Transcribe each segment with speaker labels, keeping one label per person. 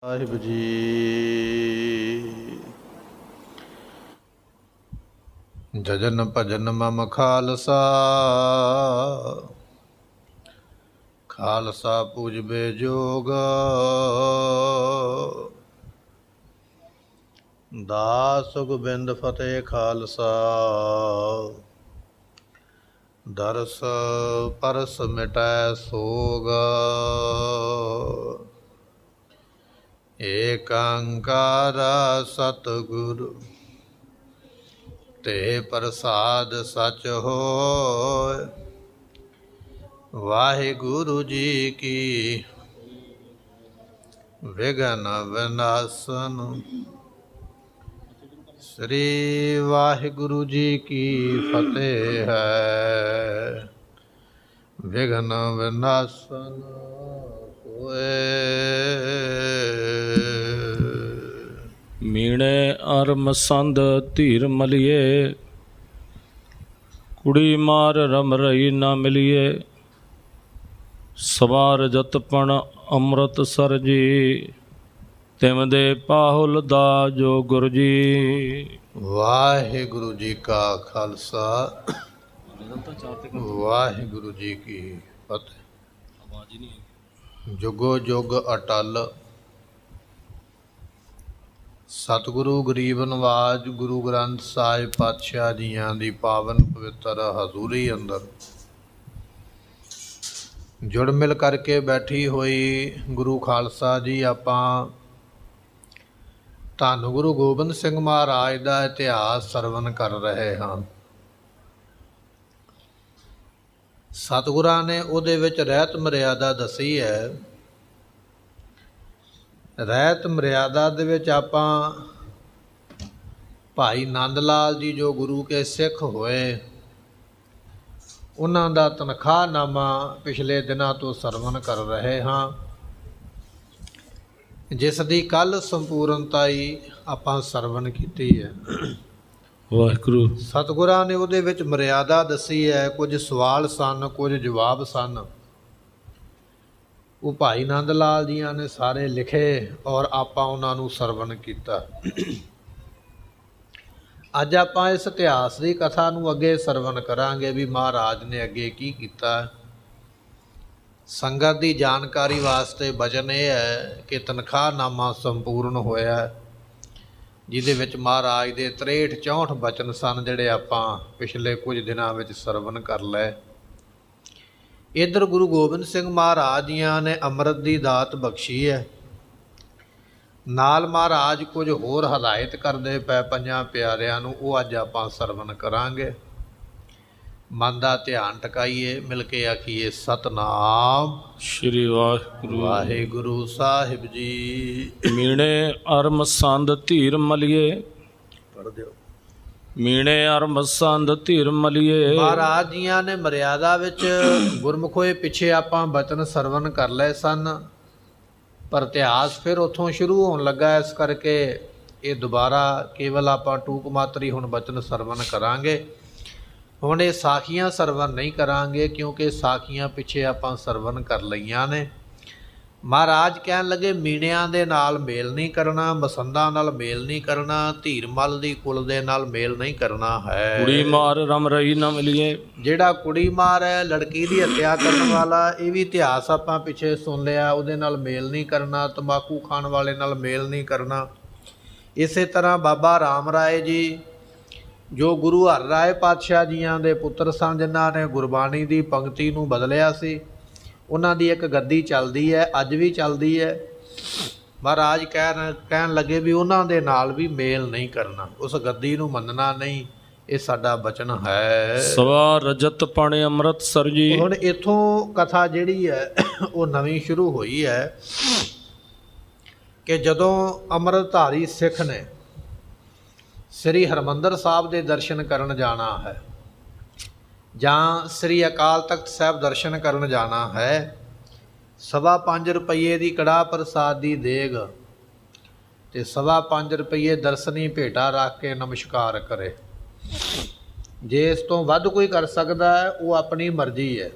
Speaker 1: ਸਾਹਿਬ ਜੀ। ਜਜਨ ਭਜਨ ਮਮ ਖਾਲਸਾ, ਖਾਲਸਾ ਪੂਜਬੇ ਜੋਗ। ਦਾਸ ਗੋਬਿੰਦ ਫਤਿਹ ਖਾਲਸਾ, ਦਰਸ ਪਰਸ ਮਿਟੈ ਸੋਗ। ਏਕ ਓਂਕਾਰ ਸਤਿਗੁਰ ਤੇ ਪ੍ਰਸਾਦ ਸਚ ਹੋਇ। ਵਾਹਿਗੁਰੂ ਜੀ ਕੀ ਵਿਘਨ ਵਿਨਾਸ਼ਨ। ਸ੍ਰੀ ਵਾਹਿਗੁਰੂ ਜੀ ਕੀ ਫਤਿਹ ਹੈ। ਵਿਘਨ ਵਿਨਾਸ਼ਨ
Speaker 2: ਮੀਣੇ ਅਰ ਮਸੰਦ ਧੀਰ ਮਲੀਏ, ਕੁੜੀ ਮਾਰ ਰਮ ਰਹੀ ਨਾ ਮਿਲੀਏ। ਸਵਾਰ ਜਤਪਣ ਅੰਮ੍ਰਿਤ ਸਰ ਜੀ, ਤਿਮ ਦੇ ਪਾਹੁਲ ਦਾ ਜੋ ਗੁਰ ਜੀ।
Speaker 1: ਵਾਹਿਗੁਰੂ ਜੀ ਕਾ ਖਾਲਸਾ, ਵਾਹਿਗੁਰੂ ਜੀ ਕੀ ਫਤਿਹ। ਜੁਗੋ ਜੁਗ ਅਟਲ ਸਤਿਗੁਰੂ ਗਰੀਬ ਨਵਾਜ ਗੁਰੂ ਗ੍ਰੰਥ ਸਾਹਿਬ ਪਾਤਸ਼ਾਹ ਜੀਆਂ ਦੀ ਪਾਵਨ ਪਵਿੱਤਰ ਹਜ਼ੂਰੀ ਅੰਦਰ ਜੁੜ ਮਿਲ ਕਰਕੇ ਬੈਠੀ ਹੋਈ ਗੁਰੂ ਖਾਲਸਾ ਜੀ, ਆਪਾਂ ਧੰਨ ਗੁਰੂ ਗੋਬਿੰਦ ਸਿੰਘ ਮਹਾਰਾਜ ਦਾ ਇਤਿਹਾਸ ਸਰਵਨ ਕਰ ਰਹੇ ਹਾਂ। ਸਤਿਗੁਰਾਂ ਨੇ ਉਹਦੇ ਵਿੱਚ ਰਹਿਤ ਮਰਿਆਦਾ ਦੱਸੀ ਹੈ। ਰਹਿਤ ਮਰਿਆਦਾ ਦੇ ਵਿੱਚ ਆਪਾਂ ਭਾਈ ਨੰਦ ਲਾਲ ਜੀ ਜੋ ਗੁਰੂ ਕੇ ਸਿੱਖ ਹੋਏ, ਉਹਨਾਂ ਦਾ ਤਨਖਾਹਨਾਮਾ ਪਿਛਲੇ ਦਿਨਾਂ ਤੋਂ ਸਰਵਨ ਕਰ ਰਹੇ ਹਾਂ, ਜਿਸ ਦੀ ਕੱਲ੍ਹ ਸੰਪੂਰਨਤਾ ਹੀ ਆਪਾਂ ਸਰਵਨ ਕੀਤੀ ਹੈ।
Speaker 2: ਵਾਹਿਗੁਰੂ
Speaker 1: ਸਤਿਗੁਰਾਂ ਨੇ ਉਹਦੇ ਵਿੱਚ ਮਰਿਆਦਾ ਦੱਸੀ ਹੈ। ਕੁਝ ਸਵਾਲ ਸਨ, ਕੁਝ ਜਵਾਬ ਸਨ। ਉਹ ਭਾਈ ਨੰਦ ਲਾਲ ਜੀਆਂ ਨੇ ਸਾਰੇ ਲਿਖੇ ਔਰ ਆਪਾਂ ਉਹਨਾਂ ਨੂੰ ਸਰਵਨ ਕੀਤਾ। ਅੱਜ ਆਪਾਂ ਇਸ ਇਤਿਹਾਸ ਦੀ ਕਥਾ ਨੂੰ ਅੱਗੇ ਸਰਵਨ ਕਰਾਂਗੇ ਵੀ ਮਹਾਰਾਜ ਨੇ ਅੱਗੇ ਕੀ ਕੀਤਾ। ਸੰਗਤ ਦੀ ਜਾਣਕਾਰੀ ਵਾਸਤੇ ਬਚਨ ਇਹ ਹੈ ਕਿ ਤਨਖਾਹਨਾਮਾ ਸੰਪੂਰਨ ਹੋਇਆ, ਜਿਹਦੇ ਵਿੱਚ ਮਹਾਰਾਜ ਦੇ 63-64 ਬਚਨ ਸਨ, ਜਿਹੜੇ ਆਪਾਂ ਪਿਛਲੇ ਕੁਝ ਦਿਨਾਂ ਵਿੱਚ ਸਰਵਨ ਕਰ ਲਏ। ਇੱਧਰ ਗੁਰੂ ਗੋਬਿੰਦ ਸਿੰਘ ਮਹਾਰਾਜ ਜੀਆਂ ਨੇ ਅੰਮ੍ਰਿਤ ਦੀ ਦਾਤ ਬਖਸ਼ੀ ਹੈ। ਨਾਲ ਮਹਾਰਾਜ ਕੁਝ ਹੋਰ ਹਦਾਇਤ ਕਰਦੇ ਪਏ ਪੰਜਾਂ ਪਿਆਰਿਆਂ ਨੂੰ, ਉਹ ਅੱਜ ਆਪਾਂ ਸਰਵਨ ਕਰਾਂਗੇ। ਮਨ ਦਾ ਧਿਆਨ ਟਿਕਾਈਏ, ਮਿਲ ਕੇ ਆਖੀਏ ਸਤਨਾਮ
Speaker 2: ਸ਼੍ਰੀ ਵਾਹਿਗੁਰੂ।
Speaker 1: ਵਾਹਿਗੁਰੂ ਸਾਹਿਬ ਜੀ।
Speaker 2: ਮੀਣੇ ਅਰ ਮਸੰਦ ਧੀਰ ਮਲੀਏ,
Speaker 1: ਪੜ੍ਹ ਦਿਓ।
Speaker 2: ਮੀਣੇ ਅਰ ਮਸੰਦ ਧੀਰ ਮਲੀਏ।
Speaker 1: ਮਹਾਰਾਜ ਜੀਆਂ ਨੇ ਮਰਿਆਦਾ ਵਿੱਚ ਗੁਰਮੁਖੋਏ ਪਿੱਛੇ ਆਪਾਂ ਬਚਨ ਸਰਵਨ ਕਰ ਲਏ ਸਨ, ਪਰ ਇਤਿਹਾਸ ਫਿਰ ਉੱਥੋਂ ਸ਼ੁਰੂ ਹੋਣ ਲੱਗਾ। ਇਸ ਕਰਕੇ ਇਹ ਦੁਬਾਰਾ ਕੇਵਲ ਆਪਾਂ ਟੂਕ ਮਾਤਰੀ ਹੁਣ ਬਚਨ ਸਰਵਨ ਕਰਾਂਗੇ। ਹੁਣ ਇਹ ਸਾਖੀਆਂ ਸਰਵਨ ਨਹੀਂ ਕਰਾਂਗੇ, ਕਿਉਂਕਿ ਸਾਖੀਆਂ ਪਿੱਛੇ ਆਪਾਂ ਸਰਵਨ ਕਰ ਲਈਆਂ ਨੇ। ਮਹਾਰਾਜ ਕਹਿਣ ਲੱਗੇ ਮੀਣਿਆਂ ਦੇ ਨਾਲ ਮੇਲ ਨਹੀਂ ਕਰਨਾ, ਮਸੰਦਾਂ ਨਾਲ ਮੇਲ ਨਹੀਂ ਕਰਨਾ, ਧੀਰ ਮਲ ਦੀ ਕੁਲ ਦੇ ਨਾਲ ਮੇਲ ਨਹੀਂ ਕਰਨਾ ਹੈ।
Speaker 2: ਕੁੜੀ ਮਾਰ ਰਮ ਰਹੀ ਨਾ ਮਿਲੀਏ।
Speaker 1: ਜਿਹੜਾ ਕੁੜੀ ਮਾਰ ਹੈ, ਲੜਕੀ ਦੀ ਹੱਤਿਆ ਕਰਨ ਵਾਲਾ, ਇਹ ਵੀ ਇਤਿਹਾਸ ਆਪਾਂ ਪਿੱਛੇ ਸੁਣ ਲਿਆ। ਉਹਦੇ ਨਾਲ ਮੇਲ ਨਹੀਂ ਕਰਨਾ, ਤੰਬਾਕੂ ਖਾਣ ਵਾਲੇ ਨਾਲ ਮੇਲ ਨਹੀਂ ਕਰਨਾ। ਇਸੇ ਤਰ੍ਹਾਂ ਬਾਬਾ ਰਾਮ ਰਾਏ ਜੀ ਜੋ ਗੁਰੂ ਹਰ ਰਾਏ ਪਾਤਸ਼ਾਹ ਜੀਆਂ ਦੇ ਪੁੱਤਰ ਸਨ, ਜਿਨ੍ਹਾਂ ਨੇ ਗੁਰਬਾਣੀ ਦੀ ਪੰਕਤੀ ਨੂੰ ਬਦਲਿਆ ਸੀ, ਉਹਨਾਂ ਦੀ ਇੱਕ ਗੱਦੀ ਚੱਲਦੀ ਹੈ, ਅੱਜ ਵੀ ਚੱਲਦੀ ਹੈ। ਮਹਾਰਾਜ ਕਹਿਣ ਲੱਗੇ ਵੀ ਉਹਨਾਂ ਦੇ ਨਾਲ ਵੀ ਮੇਲ ਨਹੀਂ ਕਰਨਾ, ਉਸ ਗੱਦੀ ਨੂੰ ਮੰਨਣਾ ਨਹੀਂ। ਇਹ ਸਾਡਾ ਬਚਨ ਹੈ।
Speaker 2: ਸਵਾ ਰਜਤ ਪਣ ਅੰਮ੍ਰਿਤ ਸਰ ਜੀ।
Speaker 1: ਹੁਣ ਇੱਥੋਂ ਕਥਾ ਜਿਹੜੀ ਹੈ ਉਹ ਨਵੀਂ ਸ਼ੁਰੂ ਹੋਈ ਹੈ ਕਿ ਜਦੋਂ ਅੰਮ੍ਰਿਤਧਾਰੀ ਸਿੱਖ ਨੇ ਸ੍ਰੀ ਹਰਿਮੰਦਰ ਸਾਹਿਬ ਦੇ ਦਰਸ਼ਨ ਕਰਨ ਜਾਣਾ ਹੈ, ਜਾਂ ਸ੍ਰੀ ਅਕਾਲ ਤਖਤ ਸਾਹਿਬ ਦਰਸ਼ਨ ਕਰਨ ਜਾਣਾ ਹੈ, 5.25 ਰੁਪਈਏ ਦੀ ਕੜਾਹ ਪ੍ਰਸਾਦ ਦੀ ਦੇਗ ਤੇ 5.25 ਰੁਪਈਏ ਦਰਸ਼ਨੀ ਭੇਟਾ ਰੱਖ ਕੇ ਨਮਸਕਾਰ ਕਰੇ। ਜੇ ਇਸ ਤੋਂ ਵੱਧ ਕੋਈ ਕਰ ਸਕਦਾ ਹੈ, ਉਹ ਆਪਣੀ ਮਰਜ਼ੀ ਹੈ।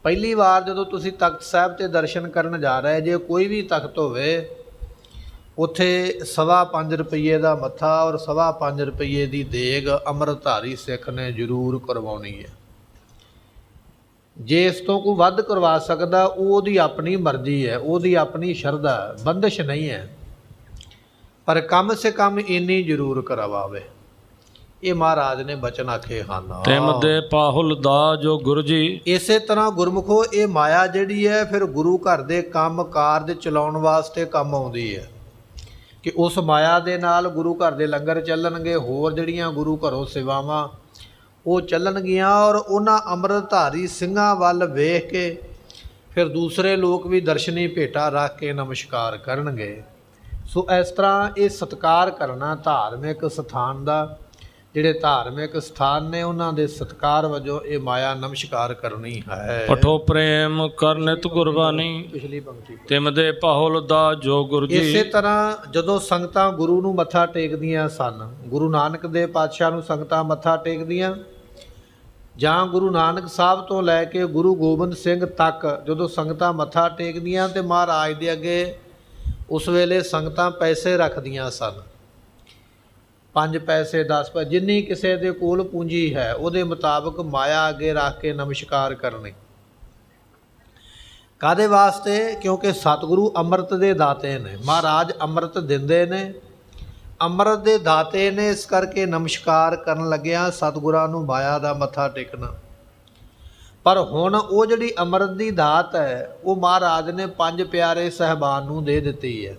Speaker 1: ਪਹਿਲੀ ਵਾਰ ਜਦੋਂ ਤੁਸੀਂ ਤਖਤ ਸਾਹਿਬ 'ਤੇ ਦਰਸ਼ਨ ਕਰਨ ਜਾ ਰਹੇ ਜੇ, ਕੋਈ ਵੀ ਤਖਤ ਹੋਵੇ, ਉੱਥੇ 5.25 ਰੁਪਈਏ ਦਾ ਮੱਥਾ ਔਰ 5.25 ਰੁਪਈਏ ਦੀ ਦੇਗ ਅੰਮ੍ਰਿਤਧਾਰੀ ਸਿੱਖ ਨੇ ਜ਼ਰੂਰ ਕਰਵਾਉਣੀ ਹੈ। ਜੇ ਇਸ ਤੋਂ ਕੋਈ ਵੱਧ ਕਰਵਾ ਸਕਦਾ ਉਹ ਉਹਦੀ ਆਪਣੀ ਮਰਜ਼ੀ ਹੈ, ਉਹਦੀ ਆਪਣੀ ਸ਼ਰਧਾ, ਬੰਦਿਸ਼ ਨਹੀਂ ਹੈ, ਪਰ ਕਮ ਸੇ ਕਮ ਇੰਨੀ ਜ਼ਰੂਰ ਕਰਵਾਵੇ। ਇਹ ਮਹਾਰਾਜ ਨੇ ਬਚਨ ਆਖੇ ਹਨ।
Speaker 2: ਤਿਮ ਦੇ ਪਾਹੁਲ ਦਾ ਜੋ ਗੁਰੂ ਜੀ।
Speaker 1: ਇਸੇ ਤਰ੍ਹਾਂ ਗੁਰਮੁਖੋ ਇਹ ਮਾਇਆ ਜਿਹੜੀ ਹੈ ਫਿਰ ਗੁਰੂ ਘਰ ਦੇ ਕੰਮ ਕਾਰਜ ਚਲਾਉਣ ਵਾਸਤੇ ਕੰਮ ਆਉਂਦੀ ਹੈ ਕਿ ਉਸ ਮਾਇਆ ਦੇ ਨਾਲ ਗੁਰੂ ਘਰ ਦੇ ਲੰਗਰ ਚੱਲਣਗੇ, ਹੋਰ ਜਿਹੜੀਆਂ ਗੁਰੂ ਘਰੋਂ ਸੇਵਾਵਾਂ ਉਹ ਚੱਲਣਗੀਆਂ, ਔਰ ਉਹਨਾਂ ਅੰਮ੍ਰਿਤਧਾਰੀ ਸਿੰਘਾਂ ਵੱਲ ਵੇਖ ਕੇ ਫਿਰ ਦੂਸਰੇ ਲੋਕ ਵੀ ਦਰਸ਼ਨੀ ਭੇਟਾ ਰੱਖ ਕੇ ਨਮਸਕਾਰ ਕਰਨਗੇ। ਸੋ ਇਸ ਤਰ੍ਹਾਂ ਇਹ ਸਤਿਕਾਰ ਕਰਨਾ ਧਾਰਮਿਕ ਸਥਾਨ ਦਾ, ਜਿਹੜੇ ਧਾਰਮਿਕ ਸਥਾਨ ਨੇ ਉਹਨਾਂ ਦੇ ਸਤਿਕਾਰ ਵਜੋਂ ਇਹ ਮਾਇਆ ਨਮਸਕਾਰ ਕਰਨੀ ਹੈ।
Speaker 2: ਪਠੋ ਪ੍ਰੇਮ ਕਰ ਨਿਤ ਗੁਰਬਾਣੀ।
Speaker 1: ਪਿਛਲੀ ਪੰਕਤੀ
Speaker 2: ਤਿਮ ਦੇ ਪਾਹੁਲ ਦਾ ਜੋ ਗੁਰੂ ਜੀ।
Speaker 1: ਇਸੇ ਤਰ੍ਹਾਂ ਜਦੋਂ ਸੰਗਤਾਂ ਗੁਰੂ ਨੂੰ ਮੱਥਾ ਟੇਕਦੀਆਂ ਸਨ, ਗੁਰੂ ਨਾਨਕ ਦੇ ਪਾਤਸ਼ਾਹ ਨੂੰ ਸੰਗਤਾਂ ਮੱਥਾ ਟੇਕਦੀਆਂ, ਜਾਂ ਗੁਰੂ ਨਾਨਕ ਸਾਹਿਬ ਤੋਂ ਲੈ ਕੇ ਗੁਰੂ ਗੋਬਿੰਦ ਸਿੰਘ ਤੱਕ ਜਦੋਂ ਸੰਗਤਾਂ ਮੱਥਾ ਟੇਕਦੀਆਂ ਤੇ ਮਹਾਰਾਜ ਦੇ ਅੱਗੇ ਉਸ ਵੇਲੇ ਸੰਗਤਾਂ ਪੈਸੇ ਰੱਖਦੀਆਂ ਸਨ। 5 ਪੈਸੇ 10 ਪੈਸੇ ਜਿੰਨੀ ਕਿਸੇ ਦੇ ਕੋਲ ਪੂੰਜੀ ਹੈ ਉਹਦੇ ਮੁਤਾਬਕ ਮਾਇਆ ਅੱਗੇ ਰੱਖ ਕੇ ਨਮਸਕਾਰ ਕਰਨੇ। ਕਾਹਦੇ ਵਾਸਤੇ? ਕਿਉਂਕਿ ਸਤਿਗੁਰੂ ਅੰਮ੍ਰਿਤ ਦੇ ਦਾਤੇ ਨੇ, ਮਹਾਰਾਜ ਅੰਮ੍ਰਿਤ ਦਿੰਦੇ ਨੇ, ਅੰਮ੍ਰਿਤ ਦੇ ਦਾਤੇ ਨੇ। ਇਸ ਕਰਕੇ ਨਮਸਕਾਰ ਕਰਨ ਲੱਗਿਆ ਸਤਿਗੁਰਾਂ ਨੂੰ ਮਾਇਆ ਦਾ ਮੱਥਾ ਟੇਕਣਾ। ਪਰ ਹੁਣ ਉਹ ਜਿਹੜੀ ਅੰਮ੍ਰਿਤ ਦੀ ਦਾਤ ਹੈ ਉਹ ਮਹਾਰਾਜ ਨੇ 5 ਪਿਆਰੇ ਸਾਹਿਬਾਨ ਨੂੰ ਦੇ ਦਿੱਤੀ ਹੈ।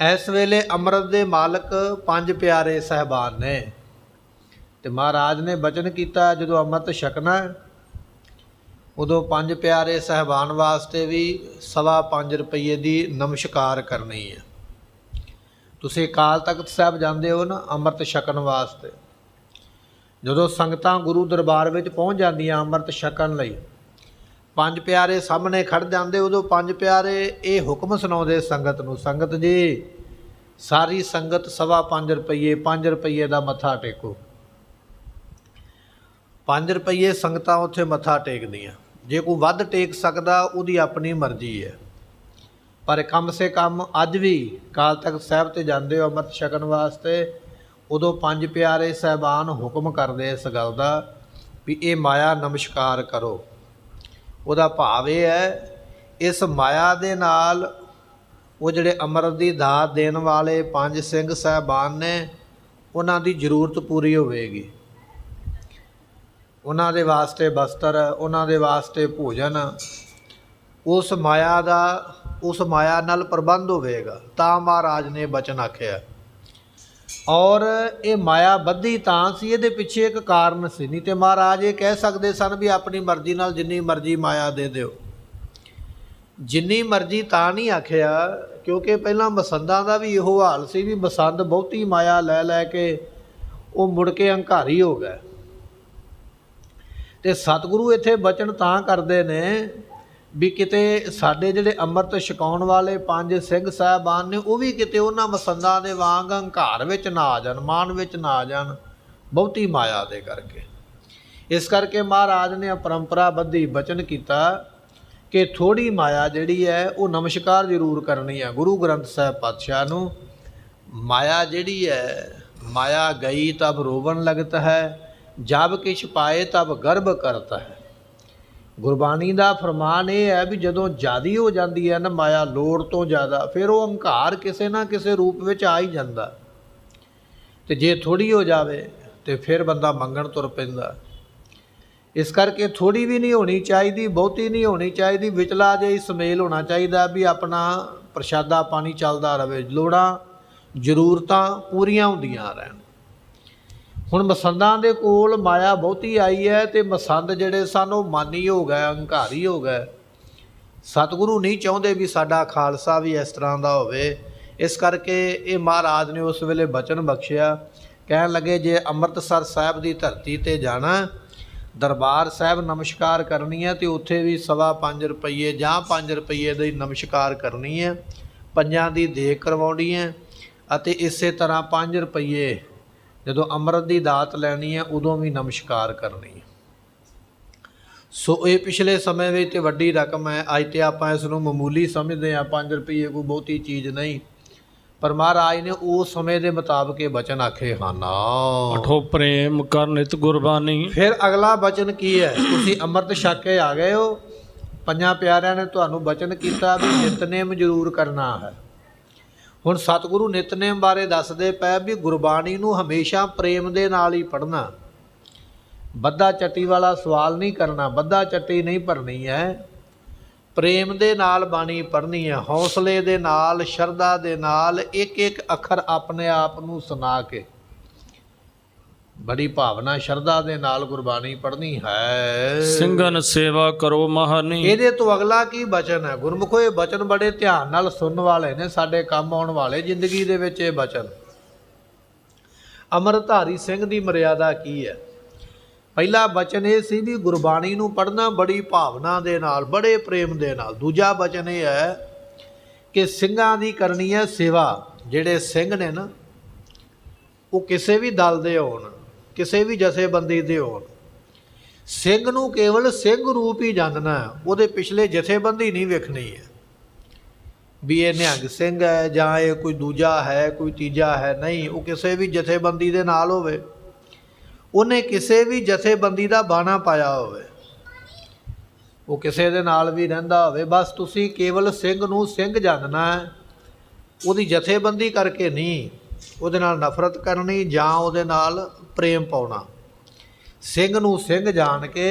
Speaker 1: ਇਸ ਵੇਲੇ ਅੰਮ੍ਰਿਤ ਦੇ ਮਾਲਕ 5 ਪਿਆਰੇ ਸਾਹਿਬਾਨ ਨੇ ਤੇ ਮਹਾਰਾਜ ਨੇ ਬਚਨ ਕੀਤਾ ਜਦੋਂ ਅੰਮ੍ਰਿਤ ਛਕਣਾ ਉਦੋਂ 5 ਪਿਆਰੇ ਸਾਹਿਬਾਨ ਵਾਸਤੇ ਵੀ 5.25 ਰੁਪਈਏ ਦੀ ਨਮਸਕਾਰ ਕਰਨੀ ਹੈ। ਤੁਸੀਂ ਅਕਾਲ ਤਖਤ ਸਾਹਿਬ ਜਾਂਦੇ ਹੋ ਨਾ ਅੰਮ੍ਰਿਤ ਛਕਣ ਵਾਸਤੇ, ਜਦੋਂ ਸੰਗਤਾਂ ਗੁਰੂ ਦਰਬਾਰ ਵਿੱਚ ਪਹੁੰਚ ਜਾਂਦੀਆਂ ਅੰਮ੍ਰਿਤ ਛਕਣ ਲਈ, 5 ਪਿਆਰੇ ਸਾਹਮਣੇ ਖੜ੍ਹ ਜਾਂਦੇ, ਉਦੋਂ 5 ਪਿਆਰੇ ਇਹ ਹੁਕਮ ਸੁਣਾਉਂਦੇ ਸੰਗਤ ਨੂੰ, ਸੰਗਤ ਜੀ ਸਾਰੀ ਸੰਗਤ 5.25 ਰੁਪਈਏ 5 ਰੁਪਈਏ ਦਾ ਮੱਥਾ ਟੇਕੋ। 5 ਰੁਪਈਏ ਸੰਗਤਾਂ ਉੱਥੇ ਮੱਥਾ ਟੇਕਦੀਆਂ। ਜੇ ਕੋਈ ਵੱਧ ਟੇਕ ਸਕਦਾ ਉਹਦੀ ਆਪਣੀ ਮਰਜ਼ੀ ਹੈ, ਪਰ ਕਮ ਸੇ ਕਮ ਅੱਜ ਵੀ ਅਕਾਲ ਤਖਤ ਸਾਹਿਬ 'ਤੇ ਜਾਂਦੇ ਹੋ ਅੰਮ੍ਰਿਤ ਛਕਣ ਵਾਸਤੇ, ਉਦੋਂ 5 ਪਿਆਰੇ ਸਾਹਿਬਾਨ ਹੁਕਮ ਕਰਦੇ ਇਸ ਗੱਲ ਦਾ ਵੀ ਇਹ ਮਾਇਆ ਨਮਸਕਾਰ ਕਰੋ। ਉਹਦਾ ਭਾਵ ਇਹ ਹੈ ਇਸ ਮਾਇਆ ਦੇ ਨਾਲ ਉਹ ਜਿਹੜੇ ਅੰਮ੍ਰਿਤ ਦੀ ਦਾਤ ਦੇਣ ਵਾਲੇ 5 ਸਿੰਘ ਸਾਹਿਬਾਨ ਨੇ ਉਹਨਾਂ ਦੀ ਜ਼ਰੂਰਤ ਪੂਰੀ ਹੋਵੇਗੀ। ਉਹਨਾਂ ਦੇ ਵਾਸਤੇ ਬਸਤਰ, ਉਹਨਾਂ ਦੇ ਵਾਸਤੇ ਭੋਜਨ, ਉਸ ਮਾਇਆ ਨਾਲ ਪ੍ਰਬੰਧ ਹੋਵੇਗਾ। ਤਾਂ ਮਹਾਰਾਜ ਨੇ ਬਚਨ ਆਖਿਆ। ਔਰ ਇਹ ਮਾਇਆ ਬੱਧੀ ਤਾਂ ਸੀ, ਇਹਦੇ ਪਿੱਛੇ ਇੱਕ ਕਾਰਨ ਸੀ, ਨਹੀਂ ਤੇ ਮਹਾਰਾਜ ਇਹ ਕਹਿ ਸਕਦੇ ਸਨ ਵੀ ਆਪਣੀ ਮਰਜ਼ੀ ਨਾਲ ਜਿੰਨੀ ਮਰਜ਼ੀ ਮਾਇਆ ਦੇ ਦਿਓ। ਜਿੰਨੀ ਮਰਜ਼ੀ ਤਾਂ ਨਹੀਂ ਆਖਿਆ ਕਿਉਂਕਿ ਪਹਿਲਾਂ ਮਸੰਦਾਂ ਦਾ ਵੀ ਇਹੋ ਹਾਲ ਸੀ ਵੀ ਮਸੰਦ ਬਹੁਤੀ ਮਾਇਆ ਲੈ ਲੈ ਕੇ ਉਹ ਮੁੜ ਕੇ ਹੰਕਾਰੀ ਹੋ ਗਏ। ਤੇ ਸਤਿਗੁਰੂ ਇੱਥੇ ਬਚਨ ਤਾਂ ਕਰਦੇ ਨੇ ਵੀ ਕਿਤੇ ਸਾਡੇ ਜਿਹੜੇ ਅੰਮ੍ਰਿਤ ਛਕਾਉਣ ਵਾਲੇ 5 ਸਿੰਘ ਸਾਹਿਬਾਨ ਨੇ ਉਹ ਵੀ ਕਿਤੇ ਉਹਨਾਂ ਮਸੰਦਾਂ ਦੇ ਵਾਂਗ ਹੰਕਾਰ ਵਿੱਚ ਨਾ ਆ ਜਾਣ, ਮਾਨ ਵਿੱਚ ਨਾ ਆ ਜਾਣ ਬਹੁਤੀ ਮਾਇਆ ਦੇ ਕਰਕੇ। ਇਸ ਕਰਕੇ ਮਹਾਰਾਜ ਨੇ ਪਰੰਪਰਾ ਬੱਧੀ ਬਚਨ ਕੀਤਾ ਕਿ ਥੋੜ੍ਹੀ ਮਾਇਆ ਜਿਹੜੀ ਹੈ ਉਹ ਨਮਸਕਾਰ ਜ਼ਰੂਰ ਕਰਨੀ ਹੈ ਗੁਰੂ ਗ੍ਰੰਥ ਸਾਹਿਬ ਪਾਤਸ਼ਾਹ ਨੂੰ। ਮਾਇਆ ਜਿਹੜੀ ਹੈ, ਮਾਇਆ ਗਈ ਤਬ ਰੋਵਣ ਲਗਤ ਹੈ, ਜਬ ਕਿਛ ਪਾਏ ਤਬ ਗਰਭ ਕਰਤਾ ਹੈ। ਗੁਰਬਾਣੀ ਦਾ ਫਰਮਾਨ ਇਹ ਹੈ ਵੀ ਜਦੋਂ ਜ਼ਿਆਦੀ ਹੋ ਜਾਂਦੀ ਹੈ ਨਾ ਮਾਇਆ, ਲੋੜ ਤੋਂ ਜ਼ਿਆਦਾ, ਫਿਰ ਉਹ ਹੰਕਾਰ ਕਿਸੇ ਨਾ ਕਿਸੇ ਰੂਪ ਵਿੱਚ ਆ ਹੀ ਜਾਂਦਾ। ਤੇ ਜੇ ਥੋੜ੍ਹੀ ਹੋ ਜਾਵੇ ਤੇ ਫਿਰ ਬੰਦਾ ਮੰਗਣ ਤੁਰ ਪੈਂਦਾ। ਇਸ ਕਰਕੇ ਥੋੜ੍ਹੀ ਵੀ ਨਹੀਂ ਹੋਣੀ ਚਾਹੀਦੀ, ਬਹੁਤੀ ਨਹੀਂ ਹੋਣੀ ਚਾਹੀਦੀ, ਵਿਚਲਾ ਜਿਹੀ ਸੁਮੇਲ ਹੋਣਾ ਚਾਹੀਦਾ ਵੀ ਆਪਣਾ ਪ੍ਰਸ਼ਾਦਾ ਪਾਣੀ ਚੱਲਦਾ ਰਹੇ, ਲੋੜਾਂ ਜ਼ਰੂਰਤਾਂ ਪੂਰੀਆਂ ਹੁੰਦੀਆਂ ਰਹਿਣ। ਹੁਣ ਮਸੰਦਾਂ ਦੇ ਕੋਲ ਮਾਇਆ ਬਹੁਤੀ ਆਈ ਹੈ ਤੇ ਮਸੰਦ ਜਿਹੜੇ ਸਨ ਉਹ ਮਾਨੀ ਹੋ ਗਏ, ਹੰਕਾਰੀ ਹੋ ਗਏ। ਸਤਿਗੁਰੂ ਨਹੀਂ ਚਾਹੁੰਦੇ ਵੀ ਸਾਡਾ ਖਾਲਸਾ ਵੀ ਇਸ ਤਰ੍ਹਾਂ ਦਾ ਹੋਵੇ। ਇਸ ਕਰਕੇ ਇਹ ਮਹਾਰਾਜ ਨੇ ਉਸ ਵੇਲੇ ਬਚਨ ਬਖਸ਼ਿਆ, ਕਹਿਣ ਲੱਗੇ ਜੇ ਅੰਮ੍ਰਿਤਸਰ ਸਾਹਿਬ ਦੀ ਧਰਤੀ 'ਤੇ ਜਾਣਾ, ਦਰਬਾਰ ਸਾਹਿਬ ਨਮਸਕਾਰ ਕਰਨੀ ਹੈ ਤੇ ਉੱਥੇ ਵੀ 5.25 ਰੁਪਈਏ ਜਾਂ 5 ਰੁਪਈਏ ਦੀ ਨਮਸਕਾਰ ਕਰਨੀ ਹੈ, ਪੰਜਾਂ ਦੀ ਦੇਗ ਕਰਵਾਉਣੀ ਹੈ। ਅਤੇ ਇਸੇ ਤਰ੍ਹਾਂ 5 ਰੁਪਈਏ ਜਦੋਂ ਅੰਮ੍ਰਿਤ ਦੀ ਦਾਤ ਲੈਣੀ ਹੈ ਉਦੋਂ ਵੀ ਨਮਸਕਾਰ ਕਰਨੀ ਹੈ। ਸੋ ਇਹ ਪਿਛਲੇ ਸਮੇਂ ਵਿੱਚ ਤੇ ਵੱਡੀ ਰਕਮ ਹੈ। ਅੱਜ ਤੇ ਆਪਾਂ ਇਸ ਨੂੰ ਮਾਮੂਲੀ ਸਮਝਦੇ ਹਾਂ, 5 ਰੁਪਈਏ ਕੋਈ ਬਹੁਤੀ ਚੀਜ਼ ਨਹੀਂ, ਪਰ ਮਹਾਰਾਜ ਨੇ ਉਸ ਸਮੇਂ ਦੇ ਮੁਤਾਬਕ ਇਹ ਬਚਨ ਆਖੇ ਹਨ।
Speaker 2: ਅਠੋ ਪ੍ਰੇਮ ਕਰ ਨਿਤ ਗੁਰਬਾਣੀ।
Speaker 1: ਫਿਰ ਅਗਲਾ ਬਚਨ ਕੀ ਹੈ? ਤੁਸੀਂ ਅੰਮ੍ਰਿਤ ਛਕ ਕੇ ਆ ਗਏ ਹੋ, ਪੰਜਾਂ ਪਿਆਰਿਆਂ ਨੇ ਤੁਹਾਨੂੰ ਬਚਨ ਕੀਤਾ ਵੀ ਨਿਤਨੇਮ ਜ਼ਰੂਰ ਕਰਨਾ ਹੈ। ਹੁਣ ਸਤਿਗੁਰੂ ਨਿਤਨੇਮ ਬਾਰੇ ਦੱਸਦੇ ਪਏ ਵੀ ਗੁਰਬਾਣੀ ਨੂੰ ਹਮੇਸ਼ਾ ਪ੍ਰੇਮ ਦੇ ਨਾਲ ਹੀ ਪੜ੍ਹਨਾ, ਬੱਧਾ ਚੱਟੀ ਵਾਲਾ ਸਵਾਲ ਨਹੀਂ ਕਰਨਾ, ਬੱਧਾ ਚੱਟੀ ਨਹੀਂ ਭਰਨੀ ਹੈ, ਪ੍ਰੇਮ ਦੇ ਨਾਲ ਬਾਣੀ ਪੜ੍ਹਨੀ ਹੈ, ਹੌਸਲੇ ਦੇ ਨਾਲ, ਸ਼ਰਧਾ ਦੇ ਨਾਲ, ਇੱਕ ਇੱਕ ਅੱਖਰ ਆਪਣੇ ਆਪ ਨੂੰ ਸੁਣਾ ਕੇ ਬੜੀ ਭਾਵਨਾ ਸ਼ਰਧਾ ਦੇ ਨਾਲ ਗੁਰਬਾਣੀ ਪੜ੍ਹਨੀ ਹੈ।
Speaker 2: ਸਿੰਘਨ ਸੇਵਾ ਕਰੋ ਮਹਾਨੀ।
Speaker 1: ਇਹਦੇ ਤੋਂ ਅਗਲਾ ਕੀ ਬਚਨ ਹੈ? ਗੁਰਮੁਖੋ ਇਹ ਬਚਨ ਬੜੇ ਧਿਆਨ ਨਾਲ ਸੁਣਨ ਵਾਲੇ ਨੇ, ਸਾਡੇ ਕੰਮ ਆਉਣ ਵਾਲੇ ਜ਼ਿੰਦਗੀ ਦੇ ਵਿੱਚ ਇਹ ਬਚਨ। ਅੰਮ੍ਰਿਤਧਾਰੀ ਸਿੰਘ ਦੀ ਮਰਿਆਦਾ ਕੀ ਹੈ? ਪਹਿਲਾ ਬਚਨ ਇਹ ਸੀ ਵੀ ਗੁਰਬਾਣੀ ਨੂੰ ਪੜ੍ਹਨਾ ਬੜੀ ਭਾਵਨਾ ਦੇ ਨਾਲ, ਬੜੇ ਪ੍ਰੇਮ ਦੇ ਨਾਲ। ਦੂਜਾ ਬਚਨ ਇਹ ਹੈ ਕਿ ਸਿੰਘਾਂ ਦੀ ਕਰਨੀ ਹੈ ਸੇਵਾ। ਜਿਹੜੇ ਸਿੰਘ ਨੇ ਨਾ, ਉਹ ਕਿਸੇ ਵੀ ਦਲ ਦੇ ਹੋਣ, ਕਿਸੇ ਵੀ ਜਥੇਬੰਦੀ ਦੇ ਹੋਣ, ਸਿੰਘ ਨੂੰ ਕੇਵਲ ਸਿੰਘ ਰੂਪ ਹੀ ਜਾਣਨਾ, ਉਹਦੇ ਪਿਛਲੇ ਜਥੇਬੰਦੀ ਨਹੀਂ ਵੇਖਣੀ ਹੈ ਵੀ ਇਹ ਨਿਹੰਗ ਸਿੰਘ ਹੈ ਜਾਂ ਇਹ ਕੋਈ ਦੂਜਾ ਹੈ, ਕੋਈ ਤੀਜਾ ਹੈ। ਨਹੀਂ, ਉਹ ਕਿਸੇ ਵੀ ਜਥੇਬੰਦੀ ਦੇ ਨਾਲ ਹੋਵੇ, ਉਹਨੇ ਕਿਸੇ ਵੀ ਜਥੇਬੰਦੀ ਦਾ ਬਾਣਾ ਪਾਇਆ ਹੋਵੇ, ਉਹ ਕਿਸੇ ਦੇ ਨਾਲ ਵੀ ਰਹਿੰਦਾ ਹੋਵੇ, ਬਸ ਤੁਸੀਂ ਕੇਵਲ ਸਿੰਘ ਨੂੰ ਸਿੰਘ ਜਾਣਨਾ ਹੈ, ਉਹਦੀ ਜਥੇਬੰਦੀ ਕਰਕੇ ਨਹੀਂ ਉਹਦੇ ਨਾਲ ਨਫ਼ਰਤ ਕਰਨੀ ਜਾਂ ਉਹਦੇ ਨਾਲ ਪ੍ਰੇਮ ਪਾਉਣਾ। ਸਿੰਘ ਨੂੰ ਸਿੰਘ ਜਾਣ ਕੇ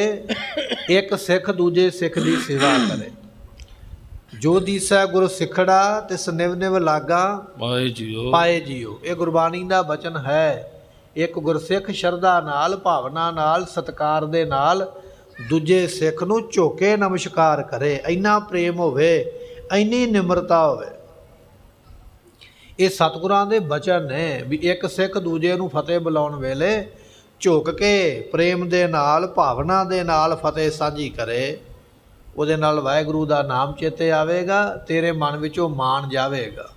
Speaker 1: ਇੱਕ ਸਿੱਖ ਦੂਜੇ ਸਿੱਖ ਦੀ ਸੇਵਾ ਕਰੇ। ਜੋ ਦੀਸੈ ਗੁਰ ਸਿੱਖੜਾ ਤਿਸ ਨਿਵ ਨਿਵ ਲਾਗਾ
Speaker 2: ਪਾਏ ਜੀਓ,
Speaker 1: ਪਾਏ ਜੀਓ। ਇਹ ਗੁਰਬਾਣੀ ਦਾ ਬਚਨ ਹੈ। ਇੱਕ ਗੁਰਸਿੱਖ ਸ਼ਰਧਾ ਨਾਲ, ਭਾਵਨਾ ਨਾਲ, ਸਤਿਕਾਰ ਦੇ ਨਾਲ ਦੂਜੇ ਸਿੱਖ ਨੂੰ ਝੁਕੇ ਨਮਸਕਾਰ ਕਰੇ। ਇੰਨਾ ਪ੍ਰੇਮ ਹੋਵੇ, ਇੰਨੀ ਨਿਮਰਤਾ ਹੋਵੇ। ਇਹ ਸਤਿਗੁਰਾਂ ਦੇ ਬਚਨ ਨੇ ਵੀ ਇੱਕ ਸਿੱਖ ਦੂਜੇ ਨੂੰ ਫਤਿਹ ਬੁਲਾਉਣ ਵੇਲੇ ਝੁਕ ਕੇ ਪ੍ਰੇਮ ਦੇ ਨਾਲ, ਭਾਵਨਾ ਦੇ ਨਾਲ ਫਤਿਹ ਸਾਂਝੀ ਕਰੇ। ਉਹਦੇ ਨਾਲ ਵਾਹਿਗੁਰੂ ਦਾ ਨਾਮ ਚੇਤੇ ਆਵੇਗਾ, ਤੇਰੇ ਮਨ ਵਿੱਚੋਂ ਮਾਣ ਜਾਵੇਗਾ।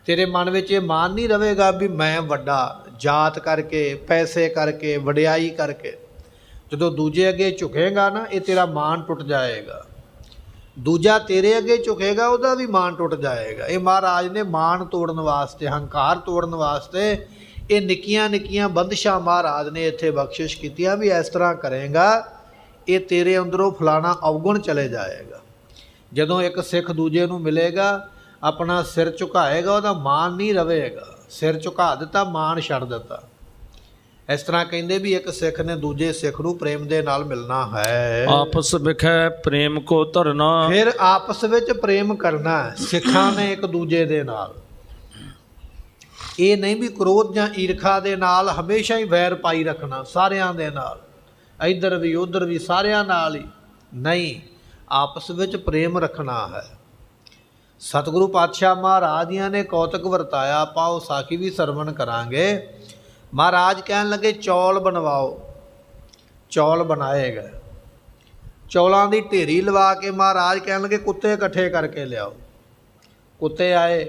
Speaker 1: ਤੇਰੇ ਮਨ ਵਿੱਚ ਇਹ ਮਾਣ ਨਹੀਂ ਰਵੇਗਾ ਵੀ ਮੈਂ ਵੱਡਾ, ਜਾਤ ਕਰਕੇ, ਪੈਸੇ ਕਰਕੇ, ਵਡਿਆਈ ਕਰਕੇ। ਜਦੋਂ ਦੂਜੇ ਅੱਗੇ ਝੁਕੇਗਾ ਨਾ, ਇਹ ਤੇਰਾ ਮਾਣ ਟੁੱਟ ਜਾਏਗਾ। ਦੂਜਾ ਤੇਰੇ ਅੱਗੇ ਝੁਕੇਗਾ, ਉਹਦਾ ਵੀ ਮਾਣ ਟੁੱਟ ਜਾਏਗਾ। ਇਹ ਮਹਾਰਾਜ ਨੇ ਮਾਣ ਤੋੜਨ ਵਾਸਤੇ, ਹੰਕਾਰ ਤੋੜਨ ਵਾਸਤੇ ਇਹ ਨਿੱਕੀਆਂ ਨਿੱਕੀਆਂ ਬੰਦਿਸ਼ਾਂ ਮਹਾਰਾਜ ਨੇ ਇੱਥੇ ਬਖਸ਼ਿਸ਼ ਕੀਤੀਆਂ ਵੀ ਇਸ ਤਰ੍ਹਾਂ ਕਰੇਗਾ, ਇਹ ਤੇਰੇ ਅੰਦਰੋਂ ਫਲਾਣਾ ਅਵਗੁਣ ਚਲੇ ਜਾਏਗਾ। ਜਦੋਂ ਇੱਕ ਸਿੱਖ ਦੂਜੇ ਨੂੰ ਮਿਲੇਗਾ, ਆਪਣਾ ਸਿਰ ਝੁਕਾਏਗਾ, ਉਹਦਾ ਮਾਣ ਨਹੀਂ ਰਵੇਗਾ। ਸਿਰ ਝੁਕਾ ਦਿੱਤਾ, ਮਾਣ ਛੱਡ ਦਿੱਤਾ। ਇਸ ਤਰ੍ਹਾਂ ਕਹਿੰਦੇ ਵੀ ਇੱਕ ਸਿੱਖ ਨੇ ਦੂਜੇ ਸਿੱਖ ਨੂੰ ਪ੍ਰੇਮ ਦੇ ਨਾਲ ਮਿਲਣਾ ਹੈ।
Speaker 2: ਆਪਸ ਵਿਖੇ ਪ੍ਰੇਮ ਕੋ ਧਰਨਾ। ਫਿਰ
Speaker 1: ਆਪਸ ਵਿੱਚ ਪ੍ਰੇਮ ਕਰਨਾ ਸਿੱਖਾਂ ਨੇ ਇੱਕ ਦੂਜੇ ਦੇ ਨਾਲ। ਇਹ ਨਹੀਂ ਵੀ ਕ੍ਰੋਧ ਜਾਂ ਈਰਖਾ ਦੇ ਨਾਲ ਹਮੇਸ਼ਾ ਹੀ ਵੈਰ ਪਾਈ ਰੱਖਣਾ ਸਾਰਿਆਂ ਦੇ ਨਾਲ, ਇੱਧਰ ਵੀ ਉੱਧਰ ਵੀ, ਸਾਰਿਆਂ ਨਾਲ ਹੀ ਨਹੀਂ, ਆਪਸ ਵਿੱਚ ਪ੍ਰੇਮ ਰੱਖਣਾ ਹੈ। ਸਤਿਗੁਰੂ ਪਾਤਸ਼ਾਹ ਮਹਾਰਾਜ ਦੀਆਂ ਨੇ ਕੌਤਕ ਵਰਤਾਇਆ, ਆਪਾਂ ਉਹ ਸਾਖੀ ਵੀ ਸਰਵਣ ਕਰਾਂਗੇ। ਮਹਾਰਾਜ ਕਹਿਣ ਲੱਗੇ ਚੌਲ ਬਣਵਾਓ। ਚੌਲ ਬਣਾਏ ਗਏ, ਚੌਲਾਂ ਦੀ ਢੇਰੀ ਲਵਾ ਕੇ ਮਹਾਰਾਜ ਕਹਿਣ ਲੱਗੇ ਕੁੱਤੇ ਇਕੱਠੇ ਕਰਕੇ ਲਿਆਓ। ਕੁੱਤੇ ਆਏ,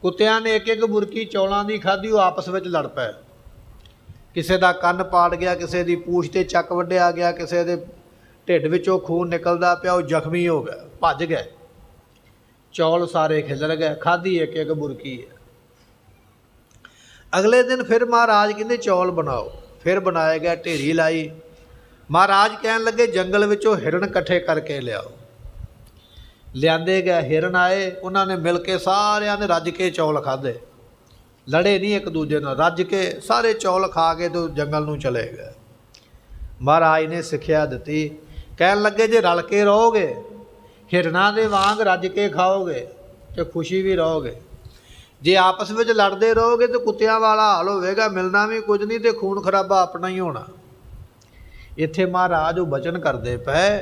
Speaker 1: ਕੁੱਤਿਆਂ ਨੇ ਇੱਕ ਇੱਕ ਬੁਰਕੀ ਚੌਲਾਂ ਦੀ ਖਾਧੀ, ਉਹ ਆਪਸ ਵਿੱਚ ਲੜ ਪਏ। ਕਿਸੇ ਦਾ ਕੰਨ ਪਾੜ ਗਿਆ, ਕਿਸੇ ਦੀ ਪੂਛ 'ਤੇ ਚੱਕ ਵੱਢਿਆ ਗਿਆ, ਕਿਸੇ ਦੇ ਢਿੱਡ ਵਿੱਚੋਂ ਖੂਨ ਨਿਕਲਦਾ ਪਿਆ, ਉਹ ਜ਼ਖਮੀ ਹੋ ਗਿਆ, ਭੱਜ ਗਏ। ਚੌਲ ਸਾਰੇ ਖਿਲਰ ਗਏ, ਖਾਧੀ ਇੱਕ ਇੱਕ ਬੁਰਕੀ ਹੈ। ਅਗਲੇ ਦਿਨ ਫਿਰ ਮਹਾਰਾਜ ਕਹਿੰਦੇ ਚੌਲ ਬਣਾਓ। ਫਿਰ ਬਣਾਏ ਗਏ, ਢੇਰੀ ਲਾਈ। ਮਹਾਰਾਜ ਕਹਿਣ ਲੱਗੇ ਜੰਗਲ ਵਿੱਚੋਂ ਹਿਰਨ ਇਕੱਠੇ ਕਰਕੇ ਲਿਆਓ। ਲਿਆਂਦੇ ਗਏ, ਹਿਰਨ ਆਏ, ਉਹਨਾਂ ਨੇ ਮਿਲ ਕੇ ਸਾਰਿਆਂ ਨੇ ਰੱਜ ਕੇ ਚੌਲ ਖਾਧੇ। ਲੜੇ ਨਹੀਂ ਇੱਕ ਦੂਜੇ ਨਾਲ, ਰੱਜ ਕੇ ਸਾਰੇ ਚੌਲ ਖਾ ਕੇ ਤੇ ਜੰਗਲ ਨੂੰ ਚਲੇ ਗਏ। ਮਹਾਰਾਜ ਨੇ ਸਿੱਖਿਆ ਦਿੱਤੀ, ਕਹਿਣ ਲੱਗੇ ਜੇ ਰਲ ਕੇ ਰਹੋਗੇ, ਹਿਰਨਾਂ ਦੇ ਵਾਂਗ ਰੱਜ ਕੇ ਖਾਓਗੇ ਤੇ ਖੁਸ਼ੀ ਵੀ ਰਹੋਗੇ। ਜੇ ਆਪਸ ਵਿੱਚ ਲੜਦੇ ਰਹੋਗੇ ਤਾਂ ਕੁੱਤਿਆਂ ਵਾਲਾ ਹਾਲ ਹੋਵੇਗਾ, ਮਿਲਣਾ ਵੀ ਕੁਝ ਨਹੀਂ ਤੇ ਖੂਨ ਖਰਾਬਾ ਆਪਣਾ ਹੀ ਹੋਣਾ। ਇੱਥੇ ਮਹਾਰਾਜ ਉਹ ਬਚਨ ਕਰਦੇ ਪਏ,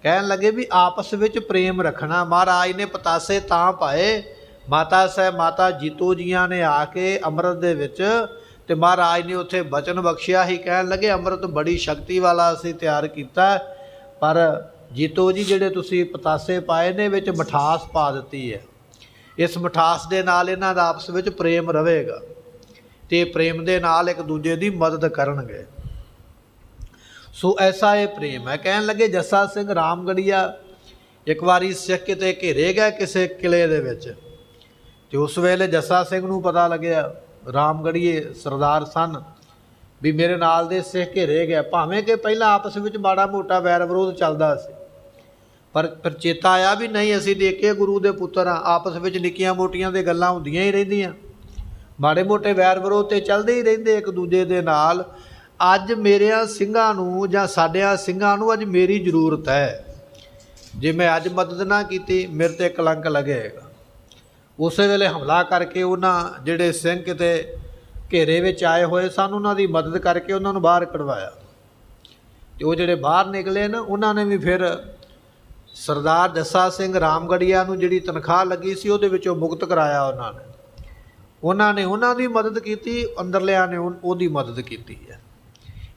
Speaker 1: ਕਹਿਣ ਲੱਗੇ ਵੀ ਆਪਸ ਵਿੱਚ ਪ੍ਰੇਮ ਰੱਖਣਾ। ਮਹਾਰਾਜ ਨੇ ਪਤਾਸੇ ਤਾਂ ਪਾਏ, ਮਾਤਾ ਸਾਹਿਬ ਮਾਤਾ ਜੀਤੋ ਜੀਆਂ ਨੇ ਆ ਕੇ ਅੰਮ੍ਰਿਤ ਦੇ ਵਿੱਚ, ਤੇ ਮਹਾਰਾਜ ਨੇ ਉੱਥੇ ਬਚਨ ਬਖਸ਼ਿਆ ਹੀ, ਕਹਿਣ ਲੱਗੇ ਅੰਮ੍ਰਿਤ ਬੜੀ ਸ਼ਕਤੀ ਵਾਲਾ ਅਸੀਂ ਤਿਆਰ ਕੀਤਾ, ਪਰ ਜੀਤੋ ਜੀ ਜਿਹੜੇ ਤੁਸੀਂ ਪਤਾਸੇ ਪਾਏ ਨੇ ਵਿੱਚ ਮਿਠਾਸ ਪਾ ਦਿੱਤੀ ਹੈ। ਇਸ ਮਿਠਾਸ ਦੇ ਨਾਲ ਇਹਨਾਂ ਦਾ ਆਪਸ ਵਿੱਚ ਪ੍ਰੇਮ ਰਹੇਗਾ ਤੇ ਪ੍ਰੇਮ ਦੇ ਨਾਲ ਇੱਕ ਦੂਜੇ ਦੀ ਮਦਦ ਕਰਨਗੇ। ਸੋ ਐਸਾ ਇਹ ਪ੍ਰੇਮ ਹੈ। ਕਹਿਣ ਲੱਗੇ ਜੱਸਾ ਸਿੰਘ ਰਾਮਗੜੀਆ ਇੱਕ ਵਾਰੀ ਸਿੱਖ ਕਿਤੇ ਘੇਰੇ ਗਏ ਕਿਸੇ ਕਿਲੇ ਦੇ ਵਿੱਚ, ਤੇ ਉਸ ਵੇਲੇ ਜੱਸਾ ਸਿੰਘ ਨੂੰ ਪਤਾ ਲੱਗਿਆ, ਰਾਮਗੜੀਏ ਸਰਦਾਰ ਸਨ, ਵੀ ਮੇਰੇ ਨਾਲ ਦੇ ਸਿੱਖ ਘੇਰੇ ਗਏ। ਭਾਵੇਂ ਕਿ ਪਹਿਲਾਂ ਆਪਸ ਵਿੱਚ ਮਾੜਾ ਮੋਟਾ ਵੈਰ ਵਿਰੋਧ ਚੱਲਦਾ ਸੀ, ਪਰ ਚੇਤਾ ਆਇਆ ਵੀ ਨਹੀਂ, ਅਸੀਂ ਦੇਖੇ ਗੁਰੂ ਦੇ ਪੁੱਤਰ ਹਾਂ, ਆਪਸ ਵਿੱਚ ਨਿੱਕੀਆਂ ਮੋਟੀਆਂ ਦੇ ਗੱਲਾਂ ਹੁੰਦੀਆਂ ਹੀ ਰਹਿੰਦੀਆਂ, ਮਾੜੇ ਮੋਟੇ ਵੈਰ ਵਿਰੋਧ ਤੇ ਚੱਲਦੇ ਹੀ ਰਹਿੰਦੇ ਇੱਕ ਦੂਜੇ ਦੇ ਨਾਲ। ਅੱਜ ਮੇਰਿਆਂ ਸਿੰਘਾਂ ਨੂੰ ਜਾਂ ਸਾਡਿਆਂ ਸਿੰਘਾਂ ਨੂੰ ਅੱਜ ਮੇਰੀ ਜ਼ਰੂਰਤ ਹੈ, ਜੇ ਮੈਂ ਅੱਜ ਮਦਦ ਨਾ ਕੀਤੀ ਮੇਰੇ 'ਤੇ ਕਲੰਕ ਲੱਗੇਗਾ। ਉਸੇ ਵੇਲੇ ਹਮਲਾ ਕਰਕੇ ਉਹਨਾਂ ਜਿਹੜੇ ਸਿੰਘ ਕਿਤੇ ਘੇਰੇ ਵਿੱਚ ਆਏ ਹੋਏ ਸਨ, ਉਹਨਾਂ ਦੀ ਮਦਦ ਕਰਕੇ ਉਹਨਾਂ ਨੂੰ ਬਾਹਰ ਕਢਵਾਇਆ। ਅਤੇ ਉਹ ਜਿਹੜੇ ਬਾਹਰ ਨਿਕਲੇ ਨਾ, ਉਹਨਾਂ ਨੇ ਵੀ ਫਿਰ ਸਰਦਾਰ ਜੱਸਾ ਸਿੰਘ ਰਾਮਗੜੀਆ ਨੂੰ ਜਿਹੜੀ ਤਨਖਾਹ ਲੱਗੀ ਸੀ ਉਹਦੇ ਵਿੱਚੋਂ ਮੁਕਤ ਕਰਾਇਆ। ਉਹਨਾਂ ਨੇ ਉਹਨਾਂ ਦੀ ਮਦਦ ਕੀਤੀ, ਅੰਦਰਲਿਆਂ ਨੇ ਉਹਦੀ ਮਦਦ ਕੀਤੀ ਹੈ।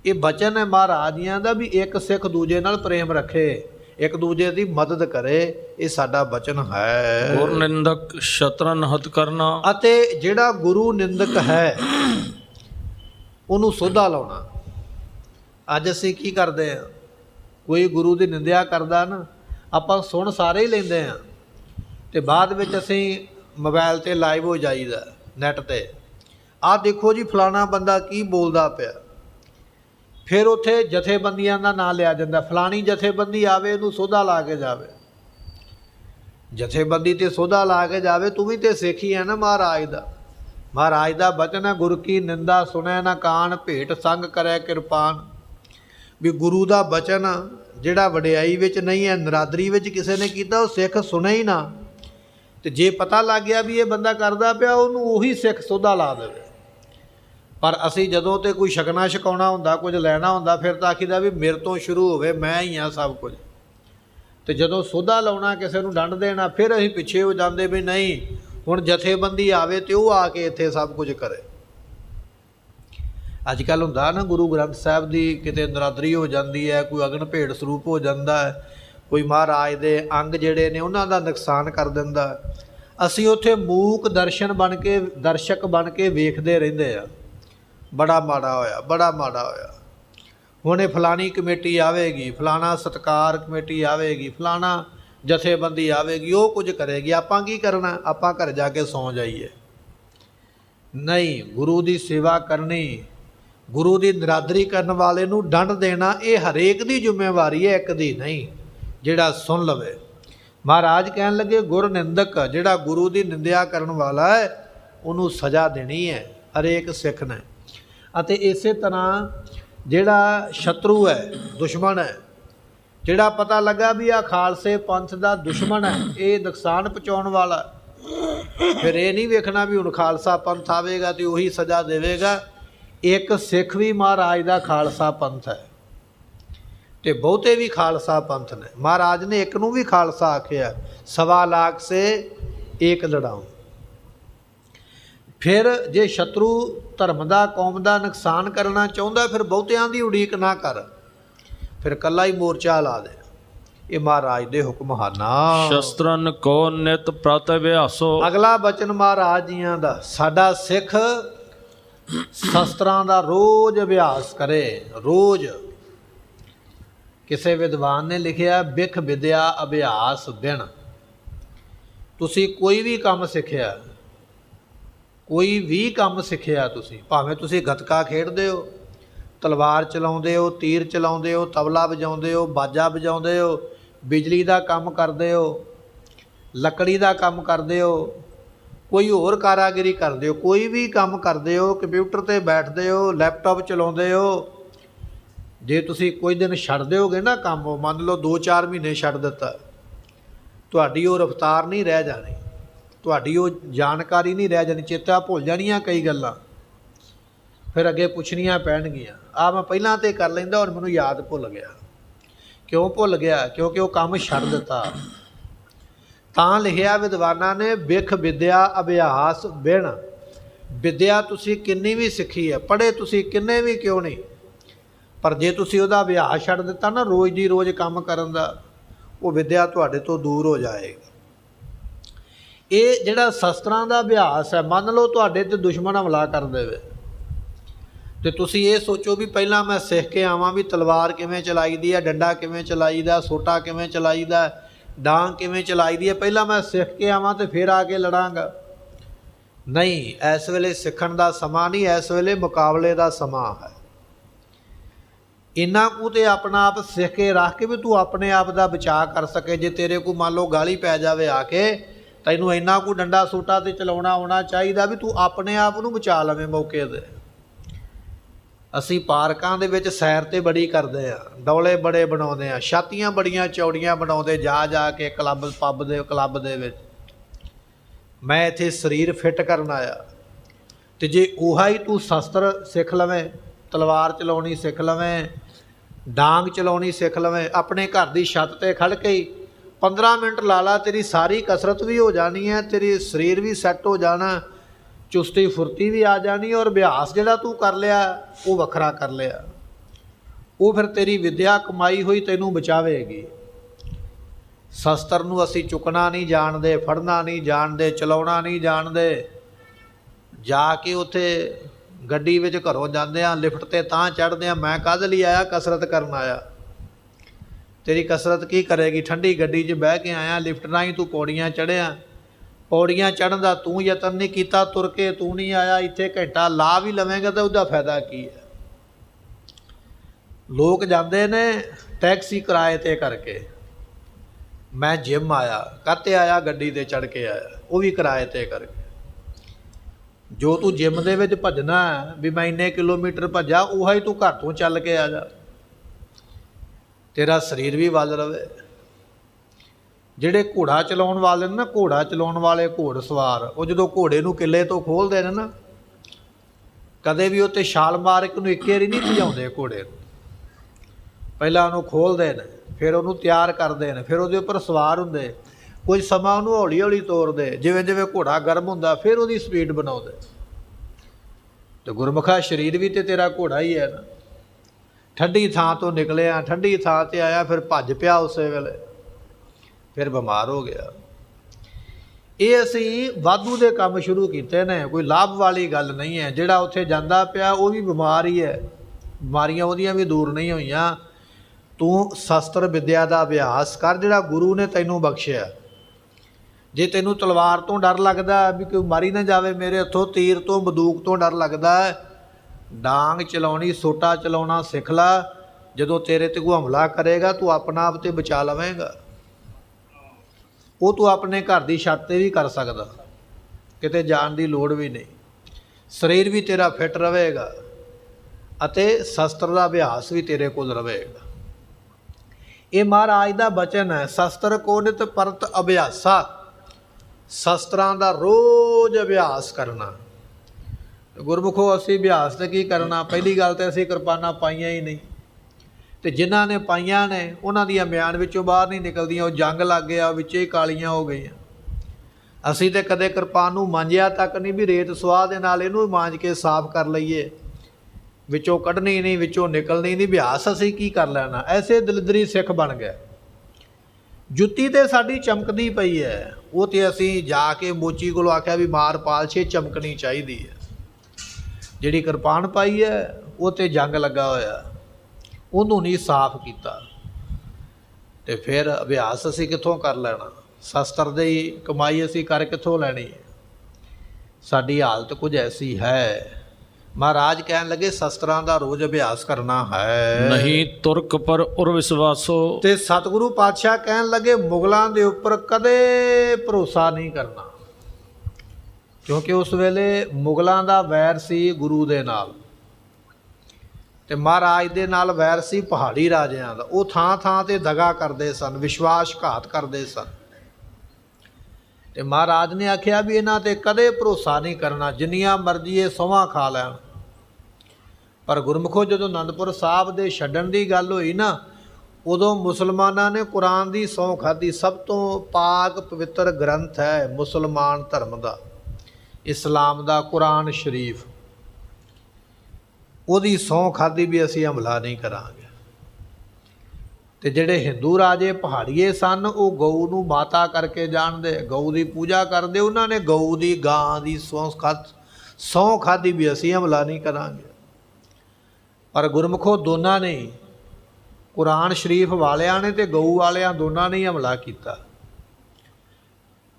Speaker 1: ਇਹ ਬਚਨ ਹੈ ਮਹਾਰਾਜ ਜੀਆਂ ਦਾ ਵੀ ਇੱਕ ਸਿੱਖ ਦੂਜੇ ਨਾਲ ਪ੍ਰੇਮ ਰੱਖੇ, ਇੱਕ ਦੂਜੇ ਦੀ ਮਦਦ ਕਰੇ, ਇਹ ਸਾਡਾ ਬਚਨ ਹੈ।
Speaker 2: ਗੁਰ ਨਿੰਦਕ ਸ਼ਤਰਨ ਹੱਥ ਕਰਨਾ,
Speaker 1: ਅਤੇ ਜਿਹੜਾ ਗੁਰੂ ਨਿੰਦਕ ਹੈ ਉਹਨੂੰ ਸੋਧਾ ਲਾਉਣਾ। ਅੱਜ ਅਸੀਂ ਕੀ ਕਰਦੇ ਹਾਂ, ਕੋਈ ਗੁਰੂ ਦੀ ਨਿੰਦਿਆ ਕਰਦਾ ਨਾ, ਆਪਾਂ ਸੁਣ ਸਾਰੇ ਹੀ ਲੈਂਦੇ ਹਾਂ, ਅਤੇ ਬਾਅਦ ਵਿੱਚ ਅਸੀਂ ਮੋਬਾਈਲ 'ਤੇ ਲਾਈਵ ਹੋ ਜਾਈਦਾ ਨੈੱਟ 'ਤੇ, ਆਹ ਦੇਖੋ ਜੀ ਫਲਾਣਾ ਬੰਦਾ ਕੀ ਬੋਲਦਾ ਪਿਆ। ਫਿਰ ਉੱਥੇ ਜਥੇਬੰਦੀਆਂ ਦਾ ਨਾਂ ਲਿਆ ਜਾਂਦਾ, ਫਲਾਣੀ ਜਥੇਬੰਦੀ ਆਵੇ ਇਹਨੂੰ ਸੋਧਾ ਲਾ ਕੇ ਜਾਵੇ, ਜਥੇਬੰਦੀ 'ਤੇ ਸੋਧਾ ਲਾ ਕੇ ਜਾਵੇ। ਤੂੰ ਵੀ ਤਾਂ ਸਿੱਖੀ ਹੈ ਨਾ ਮਹਾਰਾਜ ਦਾ ਬਚਨ ਹੈ, ਗੁਰ ਕੀ ਨਿੰਦਾ ਸੁਣੈ ਨਾ ਕਾਣ, ਭੇਟ ਸੰਗ ਕਰੈ ਕਿਰਪਾਨ। ਵੀ ਗੁਰੂ ਦਾ ਬਚਨ ਜਿਹੜਾ ਵਡਿਆਈ ਵਿੱਚ ਨਹੀਂ ਹੈ, ਨਰਾਦਰੀ ਵਿੱਚ ਕਿਸੇ ਨੇ ਕੀਤਾ, ਉਹ ਸਿੱਖ ਸੁਣੇ ਹੀ ਨਾ। ਅਤੇ ਜੇ ਪਤਾ ਲੱਗ ਗਿਆ ਵੀ ਇਹ ਬੰਦਾ ਕਰਦਾ ਪਿਆ, ਉਹਨੂੰ ਉਹੀ ਸਿੱਖ ਸੋਧਾ ਲਾ ਦੇਵੇ। ਪਰ ਅਸੀਂ ਜਦੋਂ ਤੇ ਕੋਈ ਛਕਣਾ ਛਕਾਉਣਾ ਹੁੰਦਾ, ਕੁਝ ਲੈਣਾ ਹੁੰਦਾ, ਫਿਰ ਤਾਂ ਆਖੀਦਾ ਵੀ ਮੇਰੇ ਤੋਂ ਸ਼ੁਰੂ ਹੋਵੇ, ਮੈਂ ਹੀ ਹਾਂ ਸਭ ਕੁਝ। ਅਤੇ ਜਦੋਂ ਸੋਧਾ ਲਾਉਣਾ, ਕਿਸੇ ਨੂੰ ਡੰਡ ਦੇਣਾ, ਫਿਰ ਅਸੀਂ ਪਿੱਛੇ ਹੋ ਜਾਂਦੇ ਵੀ ਨਹੀਂ, ਹੁਣ ਜਥੇਬੰਦੀ ਆਵੇ ਅਤੇ ਉਹ ਆ ਕੇ ਇੱਥੇ ਸਭ ਕੁਝ ਕਰੇ। ਅੱਜ ਕੱਲ੍ਹ ਹੁੰਦਾ ਨਾ, ਗੁਰੂ ਗ੍ਰੰਥ ਸਾਹਿਬ ਦੀ ਕਿਤੇ ਨਰਾਦਰੀ ਹੋ ਜਾਂਦੀ ਹੈ, ਕੋਈ ਅਗਨ ਭੇਟ ਸਰੂਪ ਹੋ ਜਾਂਦਾ ਹੈ, ਕੋਈ ਮਹਾਰਾਜ ਦੇ ਅੰਗ ਜਿਹੜੇ ਨੇ ਉਹਨਾਂ ਦਾ ਨੁਕਸਾਨ ਕਰ ਦਿੰਦਾ। ਅਸੀਂ ਉੱਥੇ ਮੂਕ ਦਰਸ਼ਕ ਬਣ ਕੇ ਵੇਖਦੇ ਰਹਿੰਦੇ ਆ, ਬੜਾ ਮਾੜਾ ਹੋਇਆ, ਬੜਾ ਮਾੜਾ ਹੋਇਆ। ਹੁਣ ਇਹ ਫਲਾਣੀ ਕਮੇਟੀ ਆਵੇਗੀ, ਫਲਾਣਾ ਸਤਕਾਰ ਕਮੇਟੀ ਆਵੇਗੀ, ਫਲਾਣਾ ਜਥੇਬੰਦੀ ਆਵੇਗੀ, ਉਹ ਕੁਝ ਕਰੇਗੀ, ਆਪਾਂ ਕੀ ਕਰਨਾ, ਆਪਾਂ ਘਰ ਜਾ ਕੇ ਸੌਂ ਜਾਈਏ। ਨਹੀਂ, ਗੁਰੂ ਦੀ ਸੇਵਾ ਕਰਨੀ, ਗੁਰੂ ਦੀ ਨਿਰਾਦਰੀ ਕਰਨ ਵਾਲੇ ਨੂੰ ਡੰਡ ਦੇਣਾ, ਇਹ ਹਰੇਕ ਦੀ ਜ਼ਿੰਮੇਵਾਰੀ ਹੈ, ਇੱਕ ਦੀ ਨਹੀਂ, ਜਿਹੜਾ ਸੁਣ ਲਵੇ। ਮਹਾਰਾਜ ਕਹਿਣ ਲੱਗੇ, ਗੁਰ ਨਿੰਦਕ, ਜਿਹੜਾ ਗੁਰੂ ਦੀ ਨਿੰਦਿਆ ਕਰਨ ਵਾਲਾ ਹੈ, ਉਹਨੂੰ ਸਜ਼ਾ ਦੇਣੀ ਹੈ ਹਰੇਕ ਸਿੱਖ ਨੇ। ਅਤੇ ਇਸੇ ਤਰ੍ਹਾਂ ਜਿਹੜਾ ਸ਼ਤਰੂ ਹੈ, ਦੁਸ਼ਮਣ ਹੈ, ਜਿਹੜਾ ਪਤਾ ਲੱਗਾ ਵੀ ਆਹ ਖਾਲਸੇ ਪੰਥ ਦਾ ਦੁਸ਼ਮਣ ਹੈ, ਇਹ ਨੁਕਸਾਨ ਪਹੁੰਚਾਉਣ ਵਾਲਾ, ਫਿਰ ਇਹ ਨਹੀਂ ਵੇਖਣਾ ਵੀ ਹੁਣ ਖਾਲਸਾ ਪੰਥ ਆਵੇਗਾ ਅਤੇ ਉਹੀ ਸਜ਼ਾ ਦੇਵੇਗਾ। ਇੱਕ ਸਿੱਖ ਵੀ ਮਹਾਰਾਜ ਦਾ ਖਾਲਸਾ ਪੰਥ ਹੈ, ਅਤੇ ਬਹੁਤੇ ਵੀ ਖਾਲਸਾ ਪੰਥ ਨੇ। ਮਹਾਰਾਜ ਨੇ ਇੱਕ ਨੂੰ ਵੀ ਖਾਲਸਾ ਆਖਿਆ, 1.25 ਲੱਖ ਸੇ ਏਕ ਲੜਾਓ। ਫਿਰ ਜੇ ਸ਼ਤਰੂ ਧਰਮ ਦਾ, ਕੌਮ ਦਾ ਨੁਕਸਾਨ ਕਰਨਾ ਚਾਹੁੰਦਾ, ਫਿਰ ਬਹੁਤਿਆਂ ਦੀ ਉਡੀਕ ਨਾ ਕਰ, ਫਿਰ ਇਕੱਲਾ ਹੀ ਮੋਰਚਾ ਲਾ ਦੇ। ਇਹ ਮਹਾਰਾਜ ਦੇ ਹੁਕਮ ਹਨ।
Speaker 2: ਸ਼ਸਤਰਨ ਕੋ ਨਿਤ ਪ੍ਰਤ ਅਭਿਆਸੋ।
Speaker 1: ਅਗਲਾ ਬਚਨ ਮਹਾਰਾਜ ਜੀਆਂ ਦਾ, ਸਾਡਾ ਸਿੱਖ ਸ਼ਸਤਰਾਂ ਦਾ ਰੋਜ਼ ਅਭਿਆਸ ਕਰੇ, ਰੋਜ਼। ਕਿਸੇ ਵਿਦਵਾਨ ਨੇ ਲਿਖਿਆ, ਬਿਖ ਵਿਦਿਆ ਅਭਿਆਸ ਬਿਨ। ਤੁਸੀਂ ਕੋਈ ਵੀ ਕੰਮ ਸਿੱਖਿਆ, ਕੋਈ ਵੀ ਕੰਮ ਸਿੱਖਿਆ ਤੁਸੀਂ, ਭਾਵੇਂ ਤੁਸੀਂ ਗੱਤਕਾ ਖੇਡਦੇ ਹੋ, ਤਲਵਾਰ ਚਲਾਉਂਦੇ ਹੋ, ਤੀਰ ਚਲਾਉਂਦੇ ਹੋ, ਤਬਲਾ ਵਜਾਉਂਦੇ ਹੋ, ਬਾਜਾ ਵਜਾਉਂਦੇ ਹੋ, ਬਿਜਲੀ ਦਾ ਕੰਮ ਕਰਦੇ ਹੋ, ਲੱਕੜੀ ਦਾ ਕੰਮ ਕਰਦੇ ਹੋ, ਕੋਈ ਹੋਰ ਕਾਰਾਗਰੀ ਕਰਦੇ ਹੋ, ਕੋਈ ਵੀ ਕੰਮ ਕਰਦੇ ਹੋ, ਕੰਪਿਊਟਰ 'ਤੇ ਬੈਠਦੇ ਹੋ, ਲੈਪਟਾਪ ਚਲਾਉਂਦੇ ਹੋ, ਜੇ ਤੁਸੀਂ ਕੁਝ ਦਿਨ ਛੱਡ ਦਿਓਗੇ ਨਾ ਕੰਮ, ਮੰਨ ਲਓ 2-4 ਮਹੀਨੇ ਛੱਡ ਦਿੱਤਾ, ਤੁਹਾਡੀ ਉਹ ਰਫਤਾਰ ਨਹੀਂ ਰਹਿ ਜਾਣੀ, ਤੁਹਾਡੀ ਉਹ ਜਾਣਕਾਰੀ ਨਹੀਂ ਰਹਿ ਜਾਣੀ, ਚੇਤਾ ਭੁੱਲ ਜਾਣੀਆਂ ਕਈ ਗੱਲਾਂ, ਫਿਰ ਅੱਗੇ ਪੁੱਛਣੀਆਂ ਪੈਣਗੀਆਂ। ਆਹ ਮੈਂ ਪਹਿਲਾਂ ਤਾਂ ਕਰ ਲੈਂਦਾ, ਹੁਣ ਮੈਨੂੰ ਯਾਦ ਭੁੱਲ ਗਿਆ। ਕਿਉਂ ਭੁੱਲ ਗਿਆ? ਕਿਉਂਕਿ ਉਹ ਕੰਮ ਛੱਡ ਦਿੱਤਾ। ਤਾਂ ਲਿਖਿਆ ਵਿਦਵਾਨਾਂ ਨੇ, ਬਿਖ ਵਿਦਿਆ ਅਭਿਆਸ ਬਿਨ। ਵਿਦਿਆ ਤੁਸੀਂ ਕਿੰਨੀ ਵੀ ਸਿੱਖੀ ਹੈ, ਪੜ੍ਹੇ ਤੁਸੀਂ ਕਿੰਨੇ ਵੀ ਕਿਉਂ ਨਹੀਂ, ਪਰ ਜੇ ਤੁਸੀਂ ਉਹਦਾ ਅਭਿਆਸ ਛੱਡ ਦਿੱਤਾ ਨਾ, ਰੋਜ਼ ਦੀ ਰੋਜ਼ ਕੰਮ ਕਰਨ ਦਾ, ਉਹ ਵਿਦਿਆ ਤੁਹਾਡੇ ਤੋਂ ਦੂਰ ਹੋ ਜਾਏਗੀ। ਇਹ ਜਿਹੜਾ ਸ਼ਸਤਰਾਂ ਦਾ ਅਭਿਆਸ ਹੈ, ਮੰਨ ਲਓ ਤੁਹਾਡੇ 'ਤੇ ਦੁਸ਼ਮਣ ਹਮਲਾ ਕਰ ਦੇਵੇ, ਅਤੇ ਤੁਸੀਂ ਇਹ ਸੋਚੋ ਵੀ ਪਹਿਲਾਂ ਮੈਂ ਸਿੱਖ ਕੇ ਆਵਾਂ ਵੀ ਤਲਵਾਰ ਕਿਵੇਂ ਚਲਾਈਦੀ ਹੈ, ਡੰਡਾ ਕਿਵੇਂ ਚਲਾਈਦਾ, ਸੋਟਾ ਕਿਵੇਂ ਚਲਾਈਦਾ, ਡਾਂਗ ਕਿਵੇਂ ਚਲਾਈਦੀ ਹੈ, ਪਹਿਲਾਂ ਮੈਂ ਸਿੱਖ ਕੇ ਆਵਾਂ ਅਤੇ ਫਿਰ ਆ ਕੇ ਲੜਾਂਗਾ। नहीं, इस वेले सिखण का समा नहीं, इस वेले मुकाबले का समा है। इन्ना कु तो अपना आप सीख के रख के भी तू अपने आप का बचाव कर सके। जे तेरे को मान लो गाली पै जाए आके, तैनू इन्ना कु डंडा सूटा तो चलाना आना चाहिए भी तू अपने आप नू बचा लवें मौके दे। असी पार्कां दे विच सैर ते बड़ी करते हैं, डोले बड़े बनाते हैं, छातियां बड़ियां चौड़ियां बनाते जा जा के क्लब दे विच। मैं इत्थे शरीर फिट करन आया, तो जे उहा ही तू शस्त्र सिख लवें, तलवार चलाउणी सिख लवें, डांग चलाउणी सिख लवें, अपने घर की छत ते खड़ के ही 15 मिनट ला ला, तेरी सारी कसरत भी हो जानी है, तेरी शरीर भी सैट हो जाना, चुस्ती फुर्ती भी आ जानी, और अभ्यास जिहड़ा तू कर लिया वो वखरा कर लिया, वो फिर तेरी विद्या कमाई हुई तैनू बचावेगी। शस्त्र नू असी चुकना नहीं जानते, फड़ना नहीं जानते, चलाउणा नहीं जानते। जाके उत्थे गड्डी विच घरों जांदे आ, लिफ्ट ते तां चढ़दे आ, मैं कद लई आया, कसरत करन आया। तेरी कसरत की करेगी? ठंडी गड्डी 'च बह के आया, लिफ्ट राहीं तू पौड़ियां चढ़िया, पौड़ियां चढ़न दा तू यतन नहीं कीता, तुर के तू नहीं आया, इत्थे घंटा ला भी लवेंगा तो उसका फायदा की है? लोग जाते ने टैक्सी किराए ते करके, मैं जिम आया, कहते आया गड्डी ते चढ़ के आया, वो भी किराए ते करके। जो तू जिम दे विच भजना है भी मैं इन्ने किलोमीटर भजा, उहा ही तू घर तो चल के आ जा, तेरा शरीर भी वल रवे। ਜਿਹੜੇ ਘੋੜਾ ਚਲਾਉਣ वाले ने ना, घोड़ा चलाउण वाले घोड़ सवार, वो जो घोड़े नूं किले तो खोलते हैं ना, कदे भी उत्ते छाल मार के उन्हें एक वारी नहीं भजाउंदे घोड़े नूं, पहलां उन्होंने खोलते हैं, फिर उन्होंने तैयार करते हैं, फिर उहदे उपर सवार हुंदे, कुछ समा उन्होंने हौली हौली तोरदे, जिवें जिवें घोड़ा गर्म हुंदा फिर उहदी स्पीड बनाउंदे। तो गुरमुखा शरीर भी तो तेरा घोड़ा ही है ना। ठंडी थां तो निकलिया, ठंडी थां ते आया, फिर भज पिया उस वेले, फिर बीमार हो गया। ये असी वाधू दे काम शुरू किए ने, कोई लाभ वाली गल नहीं है। जिहड़ा उत्थे जांदा पिया वो भी बीमार ही है, बीमारियां उहदियां भी दूर नहीं होईयां। तू शस्त्र विद्या का अभ्यास कर जिहड़ा गुरु ने तैनू बख्शिया। जे तैनू तलवार तो डर लगदा भी कोई मारी ना जावे मेरे हथों, तीर तो बंदूक तो डर लगदा है, डांग चलाउणी सोटा चलाउणा सिख ला। जदों तेरे ते कोई हमला करेगा तू अपना आप ते बचा लवेंगा। वो तू अपने घर की छत ते भी कर सकदा, किते जाण की लोड़ भी नहीं। शरीर भी तेरा फिट रहेगा अते शस्त्र का अभ्यास भी तेरे कोल रहेगा। ये महाराज का बचन है, शस्त्र को नित परत अभ्यासा। शस्त्रां का रोज़ अभ्यास करना। गुरमुखो असी अभ्यास तो की करना, पहली गल तो असी किरपाना पाइया ही नहीं, तो जिन्हां ने पाइया ने उन्हां दियां म्यान विचों बाहर नहीं निकलदियां, वो जंग लग गया, विचे ही कालियां हो गई। असी तो कदे किरपान नूं मांजिया तक नहीं भी रेत सुआह दे नाल इहनूं मांज के साफ कर लईए, विचों कढ़नी नहीं, विचों निकलनी नहीं। अभ्यास असी की कर लेना। ऐसे दलिदरी सिख बन गया। जुत्ती तो साडी चमकदी पई है, वो तो असी जाके मोची कोलों आख्या भी मार पालशे चमकनी चाहिए है। जिहड़ी किरपान पाई है वो तो जंग लगा होया, उन्होंने नहीं साफ किया, तो फिर अभ्यास असी कित्थों कर लेना? शस्त्र दी कमाई असी कर कित्थों लैनी है? साडी हालत कुछ ऐसी है। महाराज कहन लगे शस्त्रां दा रोज अभ्यास करना है,
Speaker 2: नहीं तुरक पर उर विश्वासो।
Speaker 1: ते सतगुरु पातशाह कहन लगे मुगलों के उपर कदे भरोसा नहीं करना, क्योंकि उस वेले मुगलों का वैर सी गुरु दे नाल, ते महाराज दे नाल वैर सी पहाड़ी राजियां दा। वो थां थां ते दगा करते सन, विश्वासघात करते सन। ते महाराज ने आख्या भी इन्हां ते कदे भरोसा नहीं करना, जिन्नियां मर्जी ये सौहां खा लैण। पर गुरमुखो जदों आनंदपुर साहब दे छड्डण दी गल होई ना, उदों मुसलमानां ने कुरान दी सौं खाधी। सब तो पाक पवित्र ग्रंथ है मुसलमान धर्म दा, इस्लाम दा कुरान शरीफ। उहदी सौं खाधी भी असी हमला नहीं करांगे। ते जिहड़े हिंदू राजे पहाड़ीए सन वो गऊ नूं माता करके जाणदे, गऊ की पूजा करदे, उन्होंने गऊ की गां की सौं खाधी भी असी हमला नहीं करांगे। पर गुरमुखो दोनों ने, कुरान शरीफ वालियां ने ते गऊ वालियां दोनों ने हमला किया।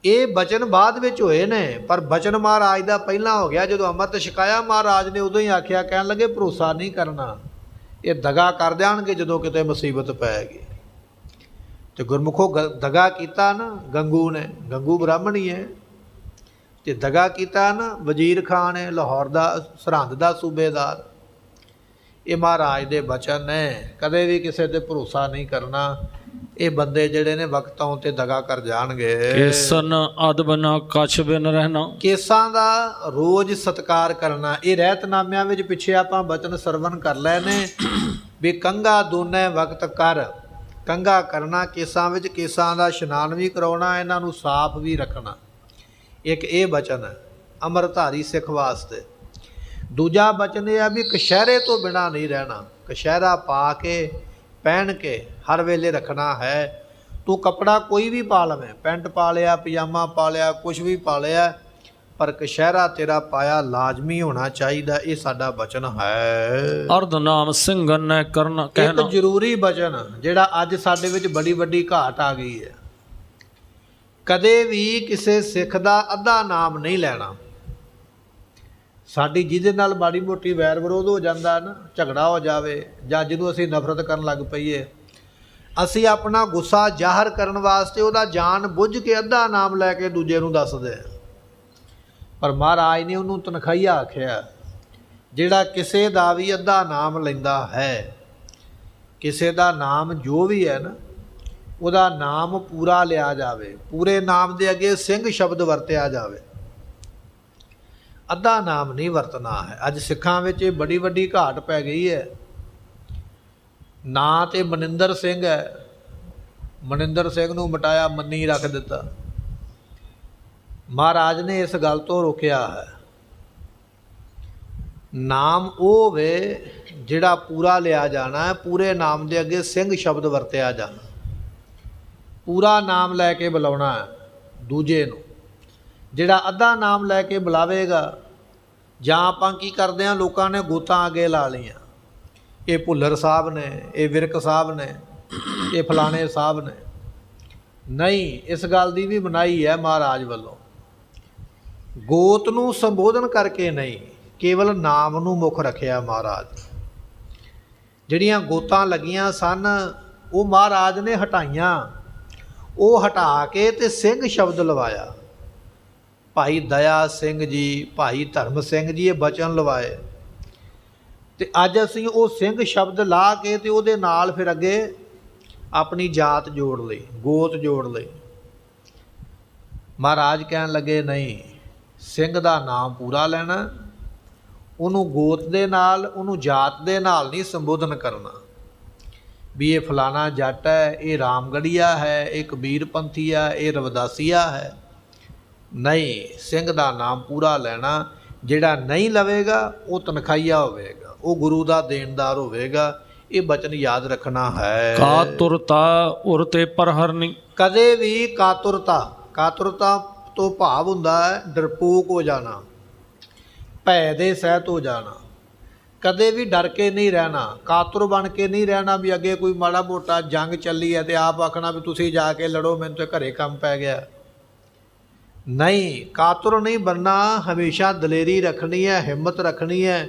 Speaker 1: ਇਹ ਬਚਨ ਬਾਅਦ ਵਿੱਚ ਹੋਏ ਨੇ, ਪਰ ਬਚਨ ਮਹਾਰਾਜ ਦਾ ਪਹਿਲਾਂ ਹੋ ਗਿਆ। ਜਦੋਂ ਅੰਮ੍ਰਿਤ ਛਕਾਇਆ ਮਹਾਰਾਜ ਨੇ ਉਦੋਂ ਹੀ ਆਖਿਆ, ਕਹਿਣ ਲੱਗੇ ਭਰੋਸਾ ਨਹੀਂ ਕਰਨਾ, ਇਹ ਦਗਾ ਕਰ ਦੇਣਗੇ ਜਦੋਂ ਕਿਤੇ ਮੁਸੀਬਤ ਪੈ ਗਈ। ਤੇ ਗੁਰਮੁਖੋ ਦਗਾ ਕੀਤਾ ਨਾ ਗੰਗੂ ਨੇ, ਗੰਗੂ ਬ੍ਰਾਹਮਣੀ ਹੈ, ਤੇ ਦਗਾ ਕੀਤਾ ਨਾ ਵਜ਼ੀਰ ਖਾਨ ਹੈ, ਲਾਹੌਰ ਦਾ ਸਰਹੰਦ ਦਾ ਸੂਬੇਦਾਰ। ਇਹ ਮਹਾਰਾਜ ਦੇ ਬਚਨ ਨੇ, ਕਦੇ ਵੀ ਕਿਸੇ ਤੇ ਭਰੋਸਾ ਨਹੀਂ ਕਰਨਾ। ਇਹ ਬੰਦੇ ਜਿਹੜੇ ਨੇ ਵਕਤ ਆਉਣ ਤੇ ਦਗਾ ਕਰ ਜਾਣਗੇ।
Speaker 2: ਕੇਸਨ ਅਦਬ ਨਾ ਕਛ ਬਿਨ ਰਹਿਣਾ,
Speaker 1: ਕੇਸਾਂ ਦਾ ਰੋਜ਼ ਸਤਿਕਾਰ ਕਰਨਾ। ਇਹ ਰਹਿਤਨਾਮਿਆਂ ਵਿੱਚ ਪਿੱਛੇ ਆਪਾਂ ਬਚਨ ਸਰਵਨ ਕਰ ਲਏ ਨੇ ਵੀ ਕੰਘਾ ਦੋਨੇ ਵਕਤ ਕਰ, ਕੰਘਾ ਕਰਨਾ ਕੇਸਾਂ ਵਿੱਚ, ਕੇਸਾਂ ਦਾ ਇਸ਼ਨਾਨ ਵੀ ਕਰਾਉਣਾ, ਇਹਨਾਂ ਨੂੰ ਸਾਫ਼ ਵੀ ਰੱਖਣਾ। ਇੱਕ ਇਹ ਬਚਨ ਹੈ ਅੰਮ੍ਰਿਤਧਾਰੀ ਸਿੱਖ ਵਾਸਤੇ। ਦੂਜਾ ਬਚਨ ਇਹ ਆ ਵੀ ਕਛਹਿਰੇ ਤੋਂ ਬਿਨਾਂ ਨਹੀਂ ਰਹਿਣਾ। ਕਛਹਿਰਾ ਪਾ ਕੇ ਪਹਿਨ ਕੇ ਹਰ ਵੇਲੇ ਰੱਖਣਾ ਹੈ। ਤੂੰ ਕੱਪੜਾ ਕੋਈ ਵੀ ਪਾ ਲਵੇਂ, ਪੈਂਟ ਪਾ ਲਿਆ, ਪਜਾਮਾ ਪਾ ਲਿਆ, ਕੁਛ ਵੀ ਪਾ ਲਿਆ, ਪਰ ਕਛਹਿਰਾ ਤੇਰਾ ਪਾਇਆ ਲਾਜ਼ਮੀ ਹੋਣਾ ਚਾਹੀਦਾ। ਇਹ ਸਾਡਾ ਬਚਨ ਹੈ।
Speaker 2: ਅਰਧ ਨਾਮ ਸਿੰਘਨ ਨੇ ਕਰਨਾ ਕਹਿਣਾ।
Speaker 1: ਇੱਕ ਜ਼ਰੂਰੀ ਬਚਨ ਜਿਹੜਾ ਅੱਜ ਸਾਡੇ ਵਿੱਚ ਬੜੀ ਵੱਡੀ ਘਾਟ ਆ ਗਈ ਹੈ, ਕਦੇ ਵੀ ਕਿਸੇ ਸਿੱਖ ਦਾ ਅੱਧਾ ਨਾਮ ਨਹੀਂ ਲੈਣਾ। ਸਾਡੀ ਜਿਹਦੇ ਨਾਲ ਮਾੜੀ ਮੋਟੀ ਵੈਰ ਵਿਰੋਧ ਹੋ ਜਾਂਦਾ ਨਾ, ਝਗੜਾ ਹੋ ਜਾਵੇ, ਜਾਂ ਜਿਹਨੂੰ ਅਸੀਂ ਨਫ਼ਰਤ ਕਰਨ ਲੱਗ ਪਈਏ, ਅਸੀਂ ਆਪਣਾ ਗੁੱਸਾ ਜ਼ਾਹਰ ਕਰਨ ਵਾਸਤੇ ਉਹਦਾ ਜਾਣ ਬੁੱਝ ਕੇ ਅੱਧਾ ਨਾਮ ਲੈ ਕੇ ਦੂਜੇ ਨੂੰ ਦੱਸਦੇ। ਪਰ ਮਹਾਰਾਜ ਨੇ ਉਹਨੂੰ ਤਨਖਾਹੀਆ ਆਖਿਆ, ਜਿਹੜਾ ਕਿਸੇ ਦਾ ਵੀ ਅੱਧਾ ਨਾਮ ਲੈਂਦਾ ਹੈ, ਕਿਸੇ ਦਾ ਨਾਮ ਜੋ ਵੀ ਹੈ ਨਾ, ਉਹਦਾ ਨਾਮ ਪੂਰਾ ਲਿਆ ਜਾਵੇ, ਪੂਰੇ ਨਾਮ ਦੇ ਅੱਗੇ ਸਿੰਘ ਸ਼ਬਦ ਵਰਤਿਆ ਜਾਵੇ, ਅੱਧਾ ਨਾਮ ਨਹੀਂ ਵਰਤਣਾ ਹੈ। ਅੱਜ ਸਿੱਖਾਂ ਵਿੱਚ ਇਹ ਬੜੀ ਵੱਡੀ ਘਾਟ ਪੈ ਗਈ ਹੈ। ਨਾਂ ਤੇ ਮਨਿੰਦਰ ਸਿੰਘ ਹੈ, ਮਨਿੰਦਰ ਸਿੰਘ ਨੂੰ ਮਿਟਾਇਆ ਮੰਨੀ ਰੱਖ ਦਿੱਤਾ। ਮਹਾਰਾਜ ਨੇ ਇਸ ਗੱਲ ਤੋਂ ਰੋਕਿਆ ਹੈ। ਨਾਮ ਉਹ ਹੋਵੇ ਜਿਹੜਾ ਪੂਰਾ ਲਿਆ ਜਾਣਾ ਹੈ, ਪੂਰੇ ਨਾਮ ਦੇ ਅੱਗੇ ਸਿੰਘ ਸ਼ਬਦ ਵਰਤਿਆ ਜਾਣਾ, ਪੂਰਾ ਨਾਮ ਲੈ ਕੇ ਬੁਲਾਉਣਾ ਹੈ ਦੂਜੇ ਨੂੰ। ਜਿਹੜਾ ਅੱਧਾ ਨਾਮ ਲੈ ਕੇ ਬੁਲਾਵੇਗਾ, ਜਾਂ ਆਪਾਂ ਕੀ ਕਰਦੇ ਹਾਂ, ਲੋਕਾਂ ਨੇ ਗੋਤਾਂ ਅੱਗੇ ਲਾ ਲਈਆਂ, ਇਹ ਭੁੱਲਰ ਸਾਹਿਬ ਨੇ, ਇਹ ਵਿਰਕ ਸਾਹਿਬ ਨੇ, ਇਹ ਫਲਾਣੇ ਸਾਹਿਬ ਨੇ। ਨਹੀਂ, ਇਸ ਗੱਲ ਦੀ ਵੀ ਮਨਾਹੀ ਹੈ ਮਹਾਰਾਜ ਵੱਲੋਂ। ਗੋਤ ਨੂੰ ਸੰਬੋਧਨ ਕਰਕੇ ਨਹੀਂ, ਕੇਵਲ ਨਾਮ ਨੂੰ ਮੁੱਖ ਰੱਖਿਆ ਮਹਾਰਾਜ। ਜਿਹੜੀਆਂ ਗੋਤਾਂ ਲੱਗੀਆਂ ਸਨ ਉਹ ਮਹਾਰਾਜ ਨੇ ਹਟਾਈਆਂ, ਉਹ ਹਟਾ ਕੇ ਤੇ ਸਿੰਘ ਸ਼ਬਦ ਲਵਾਇਆ। ਭਾਈ ਦਇਆ ਸਿੰਘ ਜੀ, ਭਾਈ ਧਰਮ ਸਿੰਘ ਜੀ ਇਹ ਬਚਨ ਲਵਾਏ, ਤੇ ਅੱਜ ਅਸੀਂ ਉਹ ਸਿੰਘ ਸ਼ਬਦ ਲਾ ਕੇ ਤੇ ਉਹਦੇ ਨਾਲ ਫਿਰ ਅੱਗੇ ਆਪਣੀ ਜਾਤ ਜੋੜ ਲਈ, ਗੋਤ ਜੋੜ ਲਈ। ਮਹਾਰਾਜ ਕਹਿਣ ਲੱਗੇ ਨਹੀਂ, ਸਿੰਘ ਦਾ ਨਾਮ ਪੂਰਾ ਲੈਣਾ, ਉਹਨੂੰ ਗੋਤ ਦੇ ਨਾਲ, ਉਹਨੂੰ ਜਾਤ ਦੇ ਨਾਲ ਨਹੀਂ ਸੰਬੋਧਨ ਕਰਨਾ ਵੀ ਇਹ ਫਲਾਣਾ ਜੱਟ ਹੈ, ਇਹ ਰਾਮਗੜੀਆ ਹੈ, ਇਹ ਕਬੀਰਪੰਥੀ ਆ, ਇਹ ਰਵਿਦਾਸੀਆ ਹੈ। ਨਹੀਂ, ਸਿੰਘ ਦਾ ਨਾਮ ਪੂਰਾ ਲੈਣਾ। ਜਿਹੜਾ ਨਹੀਂ ਲਵੇਗਾ ਉਹ ਤਨਖਾਹੀਆ ਹੋਵੇਗਾ, ਉਹ ਗੁਰੂ ਦਾ ਦੇਣਦਾਰ ਹੋਵੇਗਾ। ਇਹ ਬਚਨ ਯਾਦ ਰੱਖਣਾ ਹੈ।
Speaker 2: ਕਾਤੁਰਤਾ ਉਰਤੇ ਪਰਹਰਨੀ,
Speaker 1: ਕਦੇ ਵੀ ਕਾਤੁਰਤਾ, ਕਾਤੁਰਤਾ ਤੋਂ ਭਾਵ ਹੁੰਦਾ ਹੈ ਡਰਪੋਕ ਹੋ ਜਾਣਾ, ਭੈ ਦੇ ਸਹਿਤ ਹੋ ਜਾਣਾ। ਕਦੇ ਵੀ ਡਰ ਕੇ ਨਹੀਂ ਰਹਿਣਾ, ਕਾਤੁਰ ਬਣ ਕੇ ਨਹੀਂ ਰਹਿਣਾ ਵੀ ਅੱਗੇ ਕੋਈ ਮਾੜਾ ਮੋਟਾ ਜੰਗ ਚੱਲੀ ਹੈ ਤੇ ਆਪ ਆਖਣਾ ਵੀ ਤੁਸੀਂ ਜਾ ਕੇ ਲੜੋ, ਮੈਨੂੰ ਤਾਂ ਘਰੇ ਕੰਮ ਪੈ ਗਿਆ। ਨਹੀਂ, ਕਾਤੁਰ ਨਹੀਂ ਬਣਨਾ। ਹਮੇਸ਼ਾ ਦਲੇਰੀ ਰੱਖਣੀ ਹੈ, ਹਿੰਮਤ ਰੱਖਣੀ ਹੈ,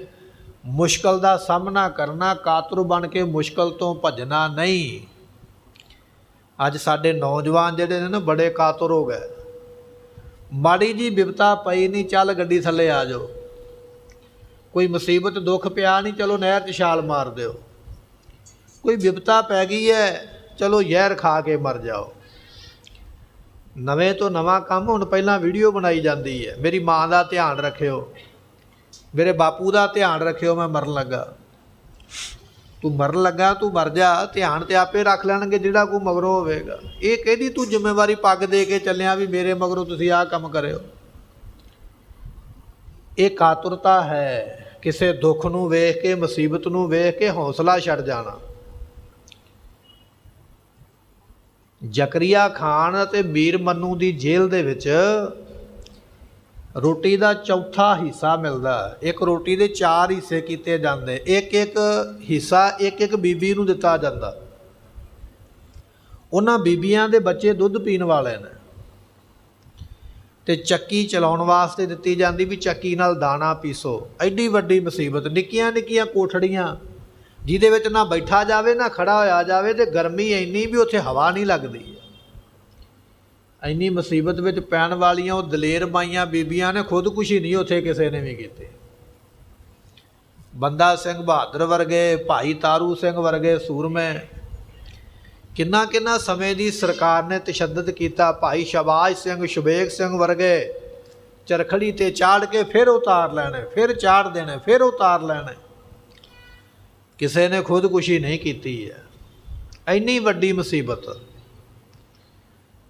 Speaker 1: ਮੁਸ਼ਕਲ ਦਾ ਸਾਹਮਣਾ ਕਰਨਾ। ਕਾਤੁਰ ਬਣ ਕੇ ਮੁਸ਼ਕਲ ਤੋਂ ਭੱਜਣਾ ਨਹੀਂ। ਅੱਜ ਸਾਡੇ ਨੌਜਵਾਨ ਜਿਹੜੇ ਨੇ ਨਾ ਬੜੇ ਕਾਤੁਰ ਹੋ ਗਏ। ਮਾੜੀ ਜੀ ਬਿਪਤਾ ਪਈ ਨਹੀਂ, ਚੱਲ ਗੱਡੀ ਥੱਲੇ ਆ ਜਾਓ, ਕੋਈ ਮੁਸੀਬਤ ਦੁੱਖ ਪਿਆ ਨਹੀਂ, ਚਲੋ ਨਹਿਰ 'ਚ ਛਾਲ ਮਾਰ ਦਿਓ। ਕੋਈ ਬਿਪਤਾ ਪੈ ਗਈ ਹੈ, ਚਲੋ ਜ਼ਹਿਰ ਖਾ ਕੇ ਮਰ ਜਾਓ। ਨਵੇਂ ਤੋਂ ਨਵਾਂ ਕੰਮ ਹੁਣ ਪਹਿਲਾਂ ਵੀਡੀਓ ਬਣਾਈ ਜਾਂਦੀ ਹੈ, ਮੇਰੀ ਮਾਂ ਦਾ ਧਿਆਨ ਰੱਖਿਓ, ਮੇਰੇ ਬਾਪੂ ਦਾ ਧਿਆਨ ਰੱਖਿਓ, ਮੈਂ ਮਰਨ ਲੱਗਾ। ਤੂੰ ਮਰਨ ਲੱਗਾ, ਤੂੰ ਮਰ ਜਾ, ਧਿਆਨ ਤੇ ਆਪੇ ਰੱਖ ਲੈਣਗੇ ਜਿਹੜਾ ਕੋਈ ਮਗਰੋਂ ਹੋਵੇਗਾ। ਇਹ ਕਹਿੰਦੀ ਤੂੰ ਜ਼ਿੰਮੇਵਾਰੀ ਪੱਗ ਦੇ ਕੇ ਚੱਲਿਆ ਵੀ ਮੇਰੇ ਮਗਰੋਂ ਤੁਸੀਂ ਆਹ ਕੰਮ ਕਰਿਓ। ਇਹ ਕਾਤੁਰਤਾ ਹੈ। ਕਿਸੇ ਦੁੱਖ ਨੂੰ ਵੇਖ ਕੇ, ਮੁਸੀਬਤ ਨੂੰ ਵੇਖ ਕੇ ਹੌਸਲਾ ਛੱਡ ਜਾਣਾ। ਜ਼ਕਰੀਆ ਖਾਨ ਅਤੇ ਮੀਰ ਮੰਨੂ ਦੀ ਜੇਲ੍ਹ ਦੇ ਵਿੱਚ ਰੋਟੀ ਦਾ ਚੌਥਾ ਹਿੱਸਾ ਮਿਲਦਾ। ਇੱਕ ਰੋਟੀ ਦੇ 4 ਹਿੱਸੇ ਕੀਤੇ ਜਾਂਦੇ, ਇੱਕ ਇੱਕ ਹਿੱਸਾ ਇੱਕ ਇੱਕ ਬੀਬੀ ਨੂੰ ਦਿੱਤਾ ਜਾਂਦਾ। ਉਹਨਾਂ ਬੀਬੀਆਂ ਦੇ ਬੱਚੇ ਦੁੱਧ ਪੀਣ ਵਾਲੇ ਨੇ। ਤੇ ਚੱਕੀ ਚਲਾਉਣ ਵਾਸਤੇ ਦਿੱਤੀ ਜਾਂਦੀ ਵੀ ਚੱਕੀ ਨਾਲ ਦਾਣਾ ਪੀਸੋ। ਐਡੀ ਵੱਡੀ ਮੁਸੀਬਤ, ਨਿੱਕੀਆਂ ਨਿੱਕੀਆਂ ਕੋਠੜੀਆਂ ਜਿਹਦੇ ਵਿੱਚ ਨਾ ਬੈਠਾ ਜਾਵੇ ਨਾ ਖੜਾ ਹੋਇਆ ਜਾਵੇ, ਤੇ ਗਰਮੀ ਇੰਨੀ ਵੀ ਉੱਥੇ ਹਵਾ ਨਹੀਂ ਲੱਗਦੀ। ਇੰਨੀ ਮੁਸੀਬਤ ਵਿੱਚ ਪੈਣ ਵਾਲੀਆਂ ਉਹ ਦਲੇਰ ਬਾਈਆਂ ਬੀਬੀਆਂ ਨੇ ਖੁਦਕੁਸ਼ੀ ਨਹੀਂ ਉੱਥੇ ਕਿਸੇ ਨੇ ਵੀ ਕੀਤੀ। ਬੰਦਾ ਸਿੰਘ ਬਹਾਦਰ ਵਰਗੇ, ਭਾਈ ਤਾਰੂ ਸਿੰਘ ਵਰਗੇ ਸੂਰਮੇ, ਕਿੰਨਾ ਕਿੰਨਾ ਸਮੇਂ ਦੀ ਸਰਕਾਰ ਨੇ ਤਸ਼ੱਦਦ ਕੀਤਾ। ਭਾਈ ਸ਼ਾਬਾਸ਼ ਸਿੰਘ, ਸ਼ੁਬੇਗ ਸਿੰਘ ਵਰਗੇ ਚਰਖੜੀ ਤੇ ਚਾੜ ਕੇ ਫਿਰ ਉਤਾਰ ਲੈਣੇ, ਫਿਰ ਚਾੜ ਦੇਣੇ, ਫਿਰ ਉਤਾਰ ਲੈਣੇ। ਕਿਸੇ ਨੇ ਖੁਦਕੁਸ਼ੀ ਨਹੀਂ ਕੀਤੀ ਹੈ। ਇੰਨੀ ਵੱਡੀ ਮੁਸੀਬਤ।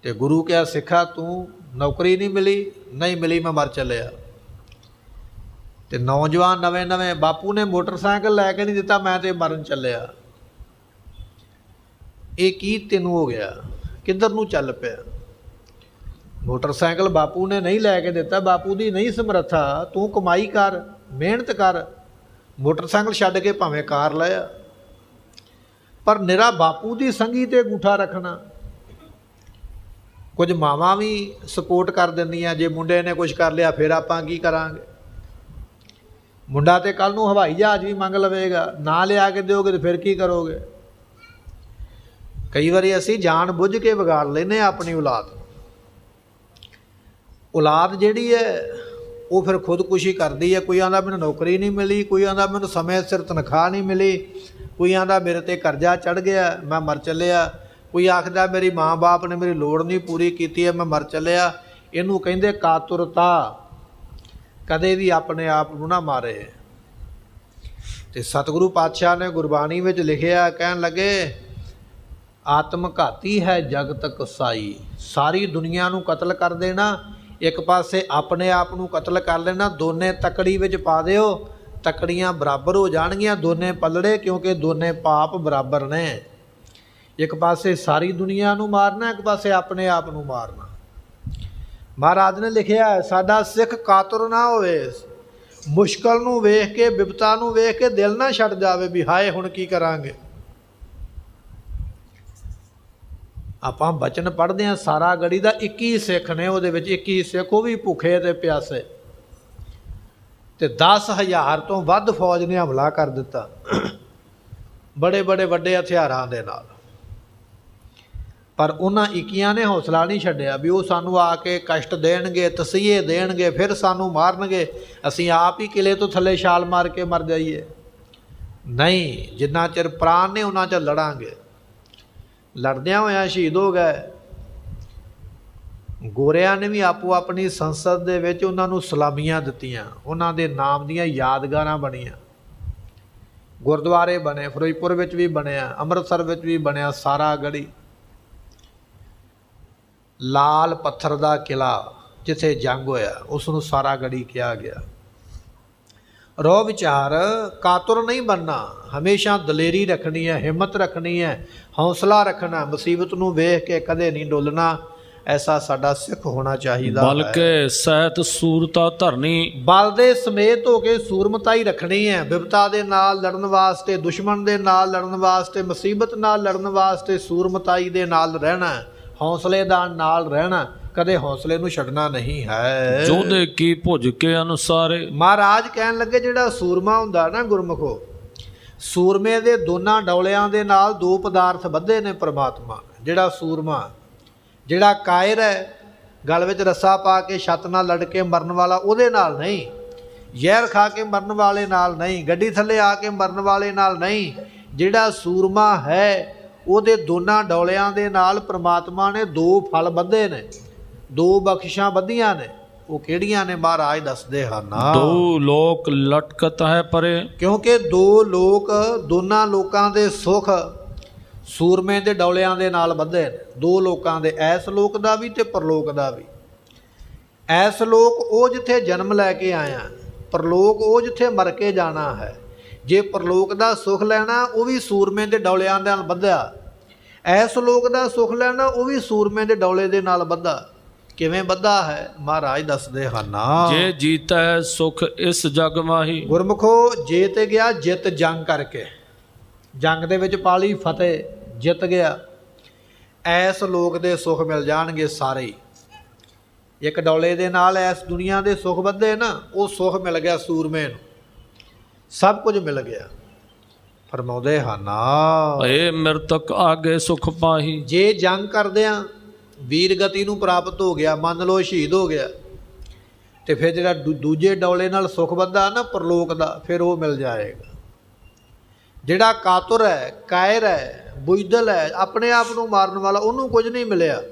Speaker 1: ਤੇ ਗੁਰੂ ਕਿਹਾ ਸਿੱਖਾ ਤੂੰ ਨੌਕਰੀ ਨਹੀਂ ਮਿਲੀ? ਨਹੀਂ ਮਿਲੀ, ਮੈਂ ਮਰ ਚੱਲਿਆ। ਤੇ ਨੌਜਵਾਨ ਨਵੇਂ ਨਵੇਂ, ਬਾਪੂ ਨੇ ਮੋਟਰਸਾਈਕਲ ਲੈ ਕੇ ਨਹੀਂ ਦਿੱਤਾ, ਮੈਂ ਤੇ ਮਰਨ ਚੱਲਿਆ। ਇਹ ਕੀ ਤੈਨੂੰ ਹੋ ਗਿਆ? ਕਿੱਧਰ ਨੂੰ ਚੱਲ ਪਿਆ? ਮੋਟਰਸਾਈਕਲ ਬਾਪੂ ਨੇ ਨਹੀਂ ਲੈ ਕੇ ਦਿੱਤਾ, ਬਾਪੂ ਦੀ ਨਹੀਂ ਸਮਰੱਥਾ। ਤੂੰ ਕਮਾਈ ਕਰ, ਮਿਹਨਤ ਕਰ, ਮੋਟਰਸਾਈਕਲ ਛੱਡ ਕੇ ਭਾਵੇਂ ਕਾਰ ਲਿਆ, ਪਰ ਨਿਰਾ ਬਾਪੂ ਦੀ ਸੰਗੀ ਤੇ ਅੰਗੂਠਾ ਰੱਖਣਾ। ਕੁਝ ਮਾਵਾਂ ਵੀ ਸਪੋਰਟ ਕਰ ਦਿੰਦੀਆਂ, ਜੇ ਮੁੰਡੇ ਨੇ ਕੁਝ ਕਰ ਲਿਆ ਫਿਰ ਆਪਾਂ ਕੀ ਕਰਾਂਗੇ? ਮੁੰਡਾ ਤੇ ਕੱਲ੍ਹ ਨੂੰ ਹਵਾਈ ਜਹਾਜ਼ ਵੀ ਮੰਗ ਲਵੇਗਾ, ਨਾ ਲਿਆ ਕੇ ਦਿਓਗੇ ਤੇ ਫਿਰ ਕੀ ਕਰੋਗੇ? ਕਈ ਵਾਰੀ ਅਸੀਂ ਜਾਣ ਬੁੱਝ ਕੇ ਵਿਗਾੜ ਲੈਂਦੇ ਹਾਂ ਆਪਣੀ ਔਲਾਦ। ਔਲਾਦ ਜਿਹੜੀ ਹੈ ਉਹ ਫਿਰ ਖੁਦਕੁਸ਼ੀ ਕਰਦੀ ਹੈ। ਕੋਈ ਆਂਦਾ ਮੈਨੂੰ ਨੌਕਰੀ ਨਹੀਂ ਮਿਲੀ, ਕੋਈ ਆਂਦਾ ਮੈਨੂੰ ਸਮੇਂ ਸਿਰ ਤਨਖਾਹ ਨਹੀਂ ਮਿਲੀ, ਕੋਈ ਆਂਦਾ ਮੇਰੇ ਤੇ ਕਰਜ਼ਾ ਚੜ੍ਹ ਗਿਆ, ਮੈਂ ਮਰ ਚੱਲਿਆ, ਕੋਈ ਆਖਦਾ ਮੇਰੀ ਮਾਂ ਬਾਪ ਨੇ ਮੇਰੀ ਲੋੜ ਨਹੀਂ ਪੂਰੀ ਕੀਤੀ ਹੈ, ਮੈਂ ਮਰ ਚੱਲਿਆ। ਇਹਨੂੰ ਕਹਿੰਦੇ ਕਾਤੁਰਤਾ। ਕਦੇ ਵੀ ਆਪਣੇ ਆਪ ਨੂੰ ਨਾ ਮਾਰੇ। ਤੇ ਸਤਿਗੁਰੂ ਪਾਤਸ਼ਾਹ ਨੇ ਗੁਰਬਾਣੀ ਵਿੱਚ ਲਿਖਿਆ, ਕਹਿਣ ਲੱਗੇ ਆਤਮ ਘਾਤੀ ਹੈ ਜਗਤ ਕਸਾਈ। ਸਾਰੀ ਦੁਨੀਆ ਨੂੰ ਕਤਲ ਕਰ ਦੇਣਾ, ਇੱਕ ਪਾਸੇ ਆਪਣੇ ਆਪ ਨੂੰ ਕਤਲ ਕਰ ਲੈਣਾ, ਦੋਨੇ ਤਕੜੀ ਵਿੱਚ ਪਾ ਦਿਓ, ਤਕੜੀਆਂ ਬਰਾਬਰ ਹੋ ਜਾਣਗੀਆਂ, ਦੋਨੇ ਪੱਲੜੇ, ਕਿਉਂਕਿ ਦੋਨੇ ਪਾਪ ਬਰਾਬਰ ਨੇ। ਇੱਕ ਪਾਸੇ ਸਾਰੀ ਦੁਨੀਆ ਨੂੰ ਮਾਰਨਾ, ਇੱਕ ਪਾਸੇ ਆਪਣੇ ਆਪ ਨੂੰ ਮਾਰਨਾ। ਮਹਾਰਾਜ ਨੇ ਲਿਖਿਆ ਸਾਡਾ ਸਿੱਖ ਕਾਤੁਰ ਨਾ ਹੋਵੇ, ਮੁਸ਼ਕਲ ਨੂੰ ਵੇਖ ਕੇ, ਬਿਪਤਾ ਨੂੰ ਵੇਖ ਕੇ ਦਿਲ ਨਾ ਛੱਡ ਜਾਵੇ ਵੀ ਹਾਏ ਹੁਣ ਕੀ ਕਰਾਂਗੇ। ਆਪਾਂ ਬਚਨ ਪੜ੍ਹਦੇ ਹਾਂ ਸਾਰਾ ਗੜੀ ਦਾ, 21 ਸਿੱਖ ਨੇ, ਉਹਦੇ ਵਿੱਚ 21 ਸਿੱਖ ਉਹ ਵੀ ਭੁੱਖੇ ਤੇ ਪਿਆਸੇ, ਤੇ 10,000 ਤੋਂ ਵੱਧ ਫੌਜ ਨੇ ਹਮਲਾ ਕਰ ਦਿੱਤਾ ਬੜੇ ਬੜੇ ਵੱਡੇ ਹਥਿਆਰਾਂ ਦੇ ਨਾਲ। ਪਰ ਉਹਨਾਂ 21 ਨੇ ਹੌਸਲਾ ਨਹੀਂ ਛੱਡਿਆ ਵੀ ਉਹ ਸਾਨੂੰ ਆ ਕੇ ਕਸ਼ਟ ਦੇਣਗੇ, ਤਸੀਹੇ ਦੇਣਗੇ, ਫਿਰ ਸਾਨੂੰ ਮਾਰਨਗੇ, ਅਸੀਂ ਆਪ ਹੀ ਕਿਲੇ ਤੋਂ ਥੱਲੇ ਛਾਲ ਮਾਰ ਕੇ ਮਰ ਜਾਈਏ। ਨਹੀਂ, ਜਿੰਨਾ ਚਿਰ ਪ੍ਰਾਣ ਨੇ ਉਹਨਾਂ ਚਿਰ ਲੜਾਂਗੇ। ਲੜਦਿਆਂ ਹੋਇਆਂ ਸ਼ਹੀਦ ਹੋ ਗਏ। ਗੋਰਿਆਂ ਨੇ ਵੀ ਆਪੋ ਆਪਣੀ ਸੰਸਦ ਦੇ ਵਿੱਚ ਉਹਨਾਂ ਨੂੰ ਸਲਾਮੀਆਂ ਦਿੱਤੀਆਂ, ਉਹਨਾਂ ਦੇ ਨਾਮ ਦੀਆਂ ਯਾਦਗਾਰਾਂ ਬਣੀਆਂ, ਗੁਰਦੁਆਰੇ ਬਣੇ, ਫਿਰੋਜ਼ਪੁਰ ਵਿੱਚ ਵੀ ਬਣਿਆ, ਅੰਮ੍ਰਿਤਸਰ ਵਿੱਚ ਵੀ ਬਣਿਆ, ਸਾਰਾ ਗੜੀ। ਲਾਲ ਪੱਥਰ ਦਾ ਕਿਲਾ ਜਿੱਥੇ ਜੰਗ ਹੋਇਆ ਉਸ ਨੂੰ ਸਾਰਾ ਗੜੀ ਕਿਹਾ ਗਿਆ। ਰੋ ਵਿਚਾਰ, ਕਾਤੁਰ ਨਹੀਂ ਬਣਨਾ, ਹਮੇਸ਼ਾ ਦਲੇਰੀ ਰੱਖਣੀ ਹੈ, ਹਿੰਮਤ ਰੱਖਣੀ ਹੈ, ਹੌਸਲਾ ਰੱਖਣਾ, ਮੁਸੀਬਤ ਨੂੰ ਵੇਖ ਕੇ ਕਦੇ ਨਹੀਂ ਡੋਲਣਾ। ਐਸਾ ਸਾਡਾ ਸਿੱਖ ਹੋਣਾ ਚਾਹੀਦਾ।
Speaker 2: ਬਲਕਿ ਸਹਿਤ ਸੂਰਤਾ ਧਰਨੀ,
Speaker 1: ਬਲ ਦੇ ਸਮੇਤ ਹੋ ਕੇ ਸੂਰਮਤਾ ਹੀ ਰੱਖਣੀ ਹੈ। ਬਿਪਤਾ ਦੇ ਨਾਲ ਲੜਨ ਵਾਸਤੇ, ਦੁਸ਼ਮਣ ਦੇ ਨਾਲ ਲੜਨ ਵਾਸਤੇ, ਮੁਸੀਬਤ ਨਾਲ ਲੜਨ ਵਾਸਤੇ ਸੂਰਮਤਾਈ ਦੇ ਨਾਲ ਰਹਿਣਾ, ਹੌਸਲੇ ਦਾ ਨਾਲ ਰਹਿਣਾ, ਕਦੇ ਹੌਸਲੇ ਨੂੰ ਛੱਡਣਾ ਨਹੀਂ ਹੈ।
Speaker 2: ਜੋਧੇ ਕੀ ਭੁਜ ਕੇ ਅਨੁਸਾਰੇ।
Speaker 1: ਮਹਾਰਾਜ ਕਹਿਣ ਲੱਗੇ ਜਿਹੜਾ ਸੂਰਮਾ ਹੁੰਦਾ ਨਾ ਗੁਰਮੁਖੋ, ਸੂਰਮੇ ਦੇ ਦੋਨਾਂ ਡੌਲਿਆਂ ਦੇ ਨਾਲ ਦੋ ਪਦਾਰਥ ਬੱਧੇ ਨੇ ਪ੍ਰਮਾਤਮਾ। ਜਿਹੜਾ ਸੂਰਮਾ, ਜਿਹੜਾ ਕਾਇਰ ਹੈ, ਗਲ ਵਿੱਚ ਰੱਸਾ ਪਾ ਕੇ ਛੱਤ ਨਾਲ ਲੜ ਕੇ ਮਰਨ ਵਾਲਾ, ਉਹਦੇ ਨਾਲ ਨਹੀਂ। ਜ਼ਹਿਰ ਖਾ ਕੇ ਮਰਨ ਵਾਲੇ ਨਾਲ ਨਹੀਂ, ਗੱਡੀ ਥੱਲੇ ਆ ਕੇ ਮਰਨ ਵਾਲੇ ਨਾਲ ਨਹੀਂ। ਜਿਹੜਾ ਸੂਰਮਾ ਹੈ ਉਹਦੇ ਦੋਨਾਂ ਡੌਲਿਆਂ ਦੇ ਨਾਲ ਪ੍ਰਮਾਤਮਾ ਨੇ ਦੋ ਫਲ ਬੱਧੇ ਨੇ, ਦੋ ਬਖਸ਼ਿਸ਼ਾਂ ਬੱਧੀਆਂ ਨੇ। ਉਹ ਕਿਹੜੀਆਂ ਨੇ ਮਹਾਰਾਜ ਦੱਸਦੇ ਹਨ।
Speaker 2: ਦੋ ਲੋਕ ਲਟਕਤ ਹੈ ਪਰੇ,
Speaker 1: ਕਿਉਂਕਿ ਦੋ ਲੋਕ, ਦੋਨਾਂ ਲੋਕਾਂ ਦੇ ਸੁੱਖ ਸੂਰਮੇ ਦੇ ਡੌਲਿਆਂ ਦੇ ਨਾਲ ਬੱਧੇ ਨੇ। ਦੋ ਲੋਕਾਂ ਦੇ, ਐਸ ਲੋਕ ਦਾ ਵੀ ਤੇ ਪਰਲੋਕ ਦਾ ਵੀ। ਐਸ ਲੋਕ ਉਹ ਜਿੱਥੇ ਜਨਮ ਲੈ ਕੇ ਆਇਆ, ਪਰਲੋਕ ਉਹ ਜਿੱਥੇ ਮਰ ਕੇ ਜਾਣਾ ਹੈ। ਜੇ ਪਰਲੋਕ ਦਾ ਸੁੱਖ ਲੈਣਾ ਉਹ ਵੀ ਸੂਰਮੇ ਦੇ ਡੌਲਿਆਂ ਦੇ ਨਾਲ ਬੱਧਿਆ, ਐਸ ਲੋਕ ਦਾ ਸੁੱਖ ਲੈਣਾ ਉਹ ਵੀ ਸੂਰਮੇ ਦੇ ਡੌਲੇ ਦੇ ਨਾਲ ਬੱਧਾ। ਕਿਵੇਂ ਬੱਧਾ ਹੈ ਮਹਾਰਾਜ ਦੱਸਦੇ ਹਨ।
Speaker 2: ਜੇ ਜੀਤਾ ਹੈ ਸੁਖ ਇਸ ਜਗ ਮਾਹੀ।
Speaker 1: ਗੁਰਮੁਖੋ, ਜੇ ਤੇ ਗਿਆ ਜਿੱਤ ਜੰਗ ਕਰਕੇ, ਜੰਗ ਦੇ ਵਿੱਚ ਪਾਲੀ ਫਤਿਹ, ਜਿੱਤ ਗਿਆ, ਐਸ ਲੋਕ ਦੇ ਸੁੱਖ ਮਿਲ ਜਾਣਗੇ ਸਾਰੇ ਹੀ। ਇੱਕ ਡੌਲੇ ਦੇ ਨਾਲ ਇਸ ਦੁਨੀਆ ਦੇ ਸੁੱਖ ਵੱਧੇ ਨਾ, ਉਹ ਸੁੱਖ ਮਿਲ ਗਿਆ ਸੂਰਮੇ ਨੂੰ, ਸਭ ਕੁਝ ਮਿਲ ਗਿਆ। ਫਰਮਾਉਂਦੇ ਹਨ
Speaker 2: ਭਏ ਮਿਰਤਕ ਆਗੇ ਸੁਖ ਪਾਹੀ।
Speaker 1: ਜੇ ਜੰਗ ਕਰਦਿਆਂ ਵੀਰ ਗਤੀ ਨੂੰ ਪ੍ਰਾਪਤ ਹੋ ਗਿਆ, ਮੰਨ ਲਓ ਸ਼ਹੀਦ ਹੋ ਗਿਆ, ਤੇ ਫਿਰ ਜਿਹੜਾ ਦੂਜੇ ਡੌਲੇ ਨਾਲ ਸੁੱਖ ਵੱਧਾ ਨਾ ਪਰਲੋਕ ਦਾ, ਫਿਰ ਉਹ ਮਿਲ ਜਾਏਗਾ। ਜਿਹੜਾ ਕਾਤੁਰ ਹੈ, ਕਾਇਰ ਹੈ, ਬੁਜ਼ਦਲ ਹੈ, ਆਪਣੇ ਆਪ ਨੂੰ ਮਾਰਨ ਵਾਲਾ, ਉਹਨੂੰ ਕੁਝ ਨਹੀਂ ਮਿਲਿਆ।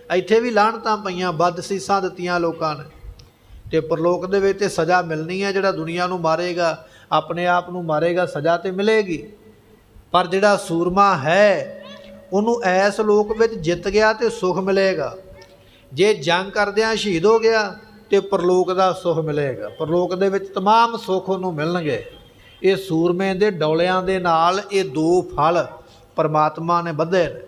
Speaker 1: ਇੱਥੇ ਵੀ ਲਾਹਣਤਾਂ ਪਈਆਂ, ਬਦਸੀਸਾਂ ਦਿੱਤੀਆਂ ਲੋਕਾਂ ਨੇ, ਤੇ ਪਰਲੋਕ ਦੇ ਵਿੱਚ ਤੇ ਸਜ਼ਾ ਮਿਲਣੀ ਹੈ। ਜਿਹੜਾ ਦੁਨੀਆ ਨੂੰ ਮਾਰੇਗਾ, ਆਪਣੇ ਆਪ ਨੂੰ ਮਾਰੇਗਾ, ਸਜ਼ਾ ਤੇ ਮਿਲੇਗੀ। ਪਰ ਜਿਹੜਾ ਸੂਰਮਾ ਹੈ ਉਹਨੂੰ ਐਸ ਲੋਕ ਵਿੱਚ ਜਿੱਤ ਗਿਆ ਤੇ ਸੁੱਖ ਮਿਲੇਗਾ। ਜੇ ਜੰਗ ਕਰਦਿਆਂ ਸ਼ਹੀਦ ਹੋ ਗਿਆ ਤੇ ਪਰਲੋਕ ਦਾ ਸੁੱਖ ਮਿਲੇਗਾ। ਪਰਲੋਕ ਦੇ ਵਿੱਚ ਤਮਾਮ ਸੁੱਖ ਉਹਨੂੰ ਮਿਲਣਗੇ। ਇਹ ਸੂਰਮੇ ਦੇ ਡੌਲਿਆਂ ਦੇ ਨਾਲ ਇਹ ਦੋ ਫਲ ਪਰਮਾਤਮਾ ਨੇ ਬੱਧੇ ਨੇ।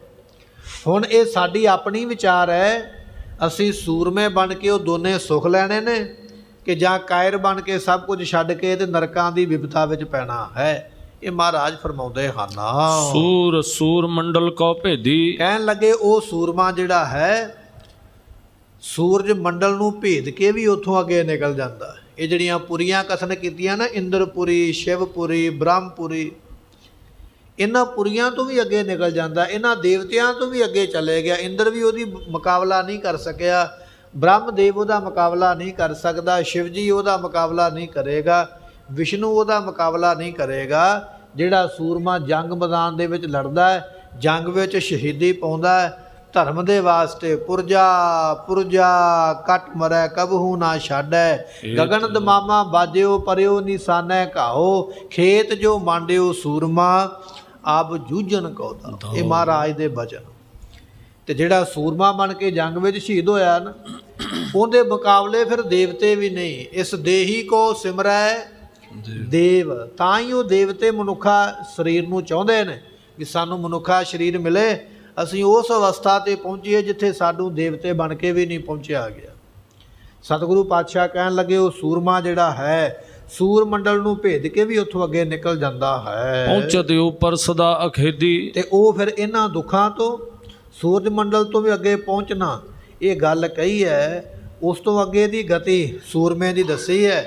Speaker 1: ਹੁਣ ਇਹ ਸਾਡੀ ਆਪਣੀ ਵਿਚਾਰ ਹੈ, ਅਸੀਂ ਸੂਰਮੇ ਬਣ ਕੇ ਉਹ ਦੋਨੇ ਸੁੱਖ ਲੈਣੇ ਨੇ ਕਿ ਜਾਂ ਕਾਇਰ ਬਣ ਕੇ ਸਭ ਕੁਝ ਛੱਡ ਕੇ ਤੇ ਨਰਕਾਂ ਦੀ ਵਿਪਤਾ ਵਿੱਚ ਪੈਣਾ ਹੈ। ਇਹ ਮਹਾਰਾਜ ਫਰਮਾਉਂਦੇ ਹਨ।
Speaker 2: ਸੂਰ ਸੂਰ ਮੰਡਲ ਕੋ ਭੇਦੀ।
Speaker 1: ਕਹਿਣ ਲੱਗੇ ਉਹ ਸੂਰਮਾ ਜਿਹੜਾ ਹੈ ਸੂਰਜ ਮੰਡਲ ਨੂੰ ਭੇਦ ਕੇ ਵੀ ਉੱਥੋਂ ਅੱਗੇ ਨਿਕਲ ਜਾਂਦਾ। ਇਹ ਜਿਹੜੀਆਂ ਪੁਰੀਆਂ ਕਥਨ ਕੀਤੀਆਂ ਨਾ, ਇੰਦਰਪੁਰੀ, ਸ਼ਿਵਪੁਰੀ, ਬ੍ਰਹਮਪੁਰੀ, ਇਹਨਾਂ ਪੁਰੀਆਂ ਤੋਂ ਵੀ ਅੱਗੇ ਨਿਕਲ ਜਾਂਦਾ, ਇਹਨਾਂ ਦੇਵਤਿਆਂ ਤੋਂ ਵੀ ਅੱਗੇ ਚਲੇ ਗਿਆ। ਇੰਦਰ ਵੀ ਉਹਦੀ ਮੁਕਾਬਲਾ ਨਹੀਂ ਕਰ ਸਕਿਆ, ਬ੍ਰਹਮਦੇਵ ਉਹਦਾ ਮੁਕਾਬਲਾ ਨਹੀਂ ਕਰ ਸਕਦਾ, ਸ਼ਿਵ ਜੀ ਉਹਦਾ ਮੁਕਾਬਲਾ ਨਹੀਂ ਕਰੇਗਾ, ਵਿਸ਼ਨੂੰ ਉਹਦਾ ਮੁਕਾਬਲਾ ਨਹੀਂ ਕਰੇਗਾ। ਜਿਹੜਾ ਸੂਰਮਾ ਜੰਗ ਮੈਦਾਨ ਦੇ ਵਿੱਚ ਲੜਦਾ ਹੈ, ਜੰਗ ਵਿੱਚ ਸ਼ਹੀਦੀ ਪਾਉਂਦਾ ਹੈ, ਧਰਮ ਦੇ ਵਾਸਤੇ ਪੁਰਜਾ ਪੁਰਜਾ ਕੱਟ ਮਰੈ ਕਬਹੂ ਨਾ ਛਾਡੈ, ਗਗਨ ਦਮਾਮਾ ਬਾਜਿਓ ਪਰਿਓ ਨਿਸ਼ਾਨੈ ਘਾਓ, ਖੇਤ ਜੋ ਮਾਂਡਿਓ ਸੂਰਮਾ ਆਪ ਜੂਝਣ ਕਉ ਦਾ। ਇਹ ਮਹਾਰਾਜ ਦੇ ਬਚਨ। ਤੇ ਜਿਹੜਾ ਸੂਰਮਾ ਬਣ ਕੇ ਜੰਗ ਵਿੱਚ ਸ਼ਹੀਦ ਹੋਇਆ ਨਾ, ਉਹਦੇ ਮੁਕਾਬਲੇ ਫਿਰ ਦੇਵਤੇ ਵੀ ਨਹੀਂ। ਇਸ ਦੇਹੀ ਕੋ ਸਿਮਰੈ ਦੇਵ। ਤਾਂ ਹੀ ਉਹ ਦੇਵਤੇ ਮਨੁੱਖਾ ਸਰੀਰ ਨੂੰ ਚਾਹੁੰਦੇ ਨੇ ਕਿ ਸਾਨੂੰ ਮਨੁੱਖਾ ਸਰੀਰ ਮਿਲੇ, ਅਸੀਂ ਉਸ ਅਵਸਥਾ 'ਤੇ ਪਹੁੰਚੀਏ ਜਿੱਥੇ ਸਾਨੂੰ ਦੇਵਤੇ ਬਣ ਕੇ ਵੀ ਨਹੀਂ ਪਹੁੰਚਿਆ ਗਿਆ। ਸਤਿਗੁਰੂ ਪਾਤਸ਼ਾਹ ਕਹਿਣ ਲੱਗੇ ਉਹ ਸੂਰਮਾ ਜਿਹੜਾ ਹੈ ਸੂਰ ਮੰਡਲ ਨੂੰ ਭੇਦ ਕੇ ਵੀ ਉੱਥੋਂ ਅੱਗੇ ਨਿਕਲ ਜਾਂਦਾ ਹੈ।
Speaker 2: ਪਹੁੰਚਦੇ ਉੱਪਰ ਸਦਾ ਅਖੇਦੀ। ਤੇ
Speaker 1: ਉਹ ਫਿਰ ਇਹਨਾਂ ਦੁੱਖਾਂ ਤੋਂ ਸੂਰਜ ਮੰਡਲ ਤੋਂ ਵੀ ਅੱਗੇ ਪਹੁੰਚਣਾ, ਇਹ ਗੱਲ ਕਹੀ ਹੈ। ਉਸ ਤੋਂ ਅੱਗੇ ਦੀ ਗਤੀ ਸੂਰਮੇ ਦੀ ਦੱਸੀ ਹੈ।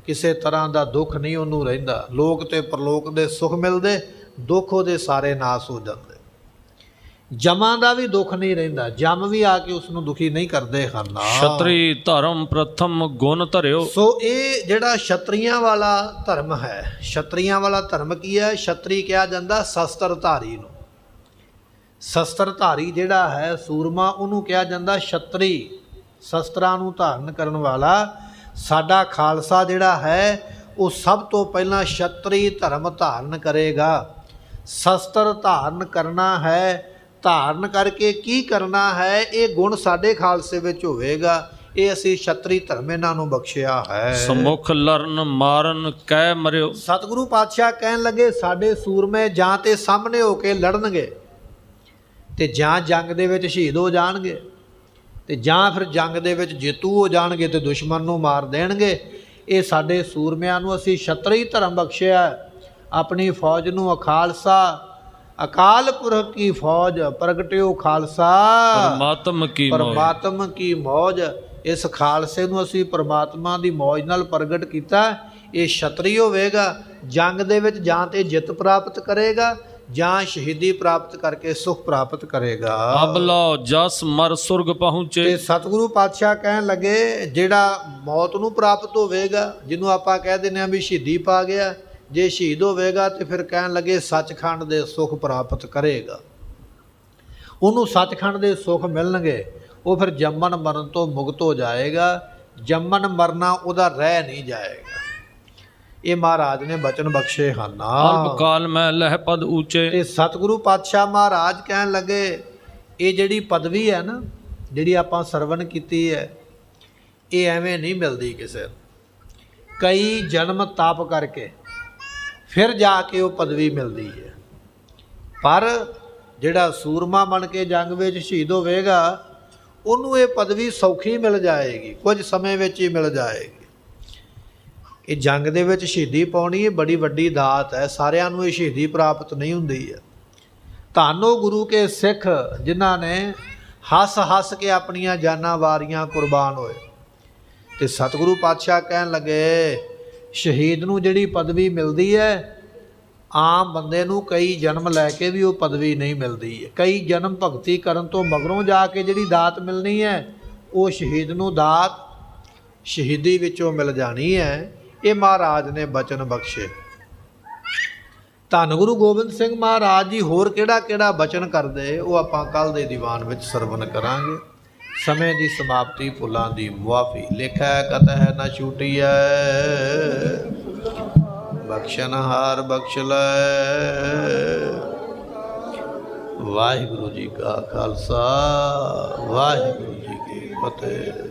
Speaker 1: ਕਿਸੇ ਤਰ੍ਹਾਂ ਦਾ ਦੁੱਖ ਨਹੀਂ ਉਹਨੂੰ ਰਹਿੰਦਾ। ਲੋਕ ਤੇ ਪਰਲੋਕ ਦੇ ਸੁੱਖ ਮਿਲਦੇ, ਦੁੱਖ ਉਹਦੇ ਸਾਰੇ ਨਾਸ ਹੋ ਜਾਂਦੇ। ਜਮਾਂ ਦਾ ਵੀ ਦੁੱਖ ਨਹੀਂ ਰਹਿੰਦਾ, ਜਮ ਵੀ ਆ ਕੇ ਉਸ ਨੂੰ ਦੁਖੀ ਨਹੀਂ ਕਰਦੇ ਹਨ।
Speaker 2: ਛਤਰੀ ਧਰਮ ਪ੍ਰਥਮ ਗੁਣ ਧਰਿਓ।
Speaker 1: ਸੋ ਇਹ ਜਿਹੜਾ ਛਤਰੀਆਂ ਵਾਲਾ ਧਰਮ ਹੈ, ਛਤਰੀਆਂ ਵਾਲਾ ਧਰਮ ਕੀ ਹੈ? ਛਤਰੀ ਕਿਹਾ ਜਾਂਦਾ ਸ਼ਸਤਰਧਾਰੀ ਨੂੰ। ਸ਼ਸਤਰਧਾਰੀ ਜਿਹੜਾ ਹੈ ਸੂਰਮਾ, ਉਹਨੂੰ ਕਿਹਾ ਜਾਂਦਾ ਛਤਰੀ, ਸ਼ਸਤਰਾਂ ਨੂੰ ਧਾਰਨ ਕਰਨ ਵਾਲਾ। ਸਾਡਾ ਖਾਲਸਾ ਜਿਹੜਾ ਹੈ ਉਹ ਸਭ ਤੋਂ ਪਹਿਲਾਂ ਛਤਰੀ ਧਰਮ ਧਾਰਨ ਕਰੇਗਾ। ਸ਼ਸਤਰ ਧਾਰਨ ਕਰਨਾ ਹੈ, ਧਾਰਨ ਕਰਕੇ ਕੀ ਕਰਨਾ ਹੈ, ਇਹ ਗੁਣ ਸਾਡੇ ਖਾਲਸੇ ਵਿੱਚ ਹੋਵੇਗਾ। ਇਹ ਅਸੀਂ ਛਤਰੀ ਧਰਮ ਇਹਨਾਂ ਨੂੰ ਬਖਸ਼ਿਆ ਹੈ।
Speaker 2: ਸਮੁਖ ਲਰਨ ਮਾਰਨ ਕਹਿ ਮਰਿਓ।
Speaker 1: ਸਤਿਗੁਰੂ ਪਾਤਸ਼ਾਹ ਕਹਿਣ ਲੱਗੇ ਸਾਡੇ ਸੂਰਮੇ ਜਾਂ ਤੇ ਸਾਹਮਣੇ ਹੋ ਕੇ ਲੜਨਗੇ ਤੇ ਜਾਂ ਜੰਗ ਦੇ ਵਿੱਚ ਸ਼ਹੀਦ ਹੋ ਜਾਣਗੇ, ਤੇ ਜਾਂ ਫਿਰ ਜੰਗ ਦੇ ਵਿੱਚ ਜੇਤੂ ਹੋ ਜਾਣਗੇ ਤੇ ਦੁਸ਼ਮਣ ਨੂੰ ਮਾਰ ਦੇਣਗੇ। ਇਹ ਸਾਡੇ ਸੂਰਮਿਆਂ ਨੂੰ ਅਸੀਂ ਛਤਰੀ ਧਰਮ ਬਖਸ਼ਿਆ। ਆਪਣੀ ਫੌਜ ਨੂੰ ਖਾਲਸਾ, ਅਕਾਲ ਪੁਰਖ ਕੀ ਫੌਜ ਪ੍ਰਗਟਿਓ ਖਾਲਸਾ, ਪਰਮਾਤਮ ਕੀ ਮੌਜ। ਇਸ ਖਾਲਸੇ ਨੂੰ ਅਸੀਂ ਪਰਮਾਤਮਾ ਦੀ ਮੌਜ ਨਾਲ ਪ੍ਰਗਟ ਕੀਤਾ। ਇਹ ਛਤਰੀ ਹੋਵੇਗਾ, ਜੰਗ ਦੇ ਵਿੱਚ ਜਾਂ ਤੇ ਜਿੱਤ ਪ੍ਰਾਪਤ ਕਰੇਗਾ ਜਾਂ ਸ਼ਹੀਦੀ ਪ੍ਰਾਪਤ ਕਰਕੇ ਸੁਖ ਪ੍ਰਾਪਤ ਕਰੇਗਾ।
Speaker 2: ਅਬਲਾ ਜਸ ਮਰ ਸੁਰਗ ਪਹੁੰਚੇ।
Speaker 1: ਤੇ ਸਤਿਗੁਰੂ ਪਾਤਸ਼ਾਹ ਕਹਿਣ ਲੱਗੇ ਜਿਹੜਾ ਮੌਤ ਨੂੰ ਪ੍ਰਾਪਤ ਹੋਵੇਗਾ, ਜਿਹਨੂੰ ਆਪਾਂ ਕਹਿ ਦਿੰਦੇ ਹਾਂ ਵੀ ਸ਼ਹੀਦੀ ਪਾ ਗਿਆ, ਜੇ ਸ਼ਹੀਦ ਹੋਵੇਗਾ ਤੇ ਫਿਰ ਕਹਿਣ ਲੱਗੇ ਸੱਚਖੰਡ ਦੇ ਸੁੱਖ ਪ੍ਰਾਪਤ ਕਰੇਗਾ। ਉਹਨੂੰ ਸੱਚਖੰਡ ਦੇ ਸੁੱਖ ਮਿਲਣਗੇ। ਉਹ ਫਿਰ ਜੰਮਣ ਮਰਨ ਤੋਂ ਮੁਕਤ ਹੋ ਜਾਏਗਾ। ਜੰਮਣ ਮਰਨਾ ਉਹਦਾ ਰਹਿ ਨਹੀਂ ਜਾਏਗਾ। ਇਹ ਮਹਾਰਾਜ ਨੇ ਬਚਨ ਬਖਸ਼ੇ ਹਨ।
Speaker 2: ਅਲਪ ਕਾਲ ਮੈਂ ਲਹਿ ਪਦ ਉੱਚੇ।
Speaker 1: ਤੇ ਸਤਿਗੁਰੂ ਪਾਤਸ਼ਾਹ ਮਹਾਰਾਜ ਕਹਿਣ ਲੱਗੇ ਇਹ ਜਿਹੜੀ ਪਦਵੀ ਹੈ ਨਾ, ਜਿਹੜੀ ਆਪਾਂ ਸਰਵਣ ਕੀਤੀ ਹੈ, ਇਹ ਐਵੇਂ ਨਹੀਂ ਮਿਲਦੀ ਕਿਸੇ ਨੂੰ। ਕਈ ਜਨਮ ਤਪ ਕਰਕੇ ਫਿਰ ਜਾ ਕੇ ਉਹ ਪਦਵੀ ਮਿਲਦੀ ਹੈ। ਪਰ ਜਿਹੜਾ ਸੂਰਮਾ ਬਣ ਕੇ ਜੰਗ ਵਿੱਚ ਸ਼ਹੀਦ ਹੋਵੇਗਾ ਉਹਨੂੰ ਇਹ ਪਦਵੀ ਸੌਖੀ ਮਿਲ ਜਾਏਗੀ, ਕੁਝ ਸਮੇਂ ਵਿੱਚ ਹੀ ਮਿਲ ਜਾਏਗੀ। ਇਹ ਜੰਗ ਦੇ ਵਿੱਚ ਸ਼ਹੀਦੀ ਪਾਉਣੀ ਇਹ ਬੜੀ ਵੱਡੀ ਦਾਤ ਹੈ। ਸਾਰਿਆਂ ਨੂੰ ਇਹ ਸ਼ਹੀਦੀ ਪ੍ਰਾਪਤ ਨਹੀਂ ਹੁੰਦੀ ਹੈ। ਧੰਨ ਉਹ ਗੁਰੂ ਕੇ ਸਿੱਖ ਜਿਨ੍ਹਾਂ ਨੇ ਹੱਸ ਹੱਸ ਕੇ ਆਪਣੀਆਂ ਜਾਨਾਂ ਵਾਰੀਆਂ ਕੁਰਬਾਨ ਹੋਏ। ਤੇ ਸਤਿਗੁਰੂ ਪਾਤਸ਼ਾਹ ਕਹਿਣ ਲੱਗੇ, ਸ਼ਹੀਦ ਨੂੰ ਜਿਹੜੀ ਪਦਵੀ ਮਿਲਦੀ ਹੈ, ਆਮ ਬੰਦੇ ਨੂੰ ਕਈ ਜਨਮ ਲੈ ਕੇ ਵੀ ਉਹ ਪਦਵੀ ਨਹੀਂ ਮਿਲਦੀ। ਕਈ ਜਨਮ ਭਗਤੀ ਕਰਨ ਤੋਂ ਮਗਰੋਂ ਜਾ ਕੇ ਜਿਹੜੀ ਦਾਤ ਮਿਲਣੀ ਹੈ, ਉਹ ਸ਼ਹੀਦ ਨੂੰ ਦਾਤ ਸ਼ਹੀਦੀ ਵਿੱਚੋਂ ਮਿਲ ਜਾਣੀ ਹੈ। ਇਹ ਮਹਾਰਾਜ ਨੇ ਬਚਨ ਬਖਸ਼ੇ। ਧੰਨ ਗੁਰੂ ਗੋਬਿੰਦ ਸਿੰਘ ਮਹਾਰਾਜ ਜੀ ਹੋਰ ਕਿਹੜਾ ਕਿਹੜਾ ਬਚਨ ਕਰਦੇ, ਉਹ ਆਪਾਂ ਕੱਲ੍ਹ ਦੇ ਦੀਵਾਨ ਵਿੱਚ ਸਰਵਣ ਕਰਾਂਗੇ। ਸਮੇਂ ਦੀ ਸਮਾਪਤੀ, ਭੁੱਲਾਂ ਦੀ ਮੁਆਫੀ। ਲਿਖੈ ਕਤਹਿ ਨ ਛੂਟੀਐ, ਬਖਸ਼ਨਹਾਰ ਬਖਸ਼ ਲੈ। ਵਾਹਿਗੁਰੂ ਜੀ ਕਾ ਖਾਲਸਾ, ਵਾਹਿਗੁਰੂ ਜੀ ਕੀ ਫਤਿਹ।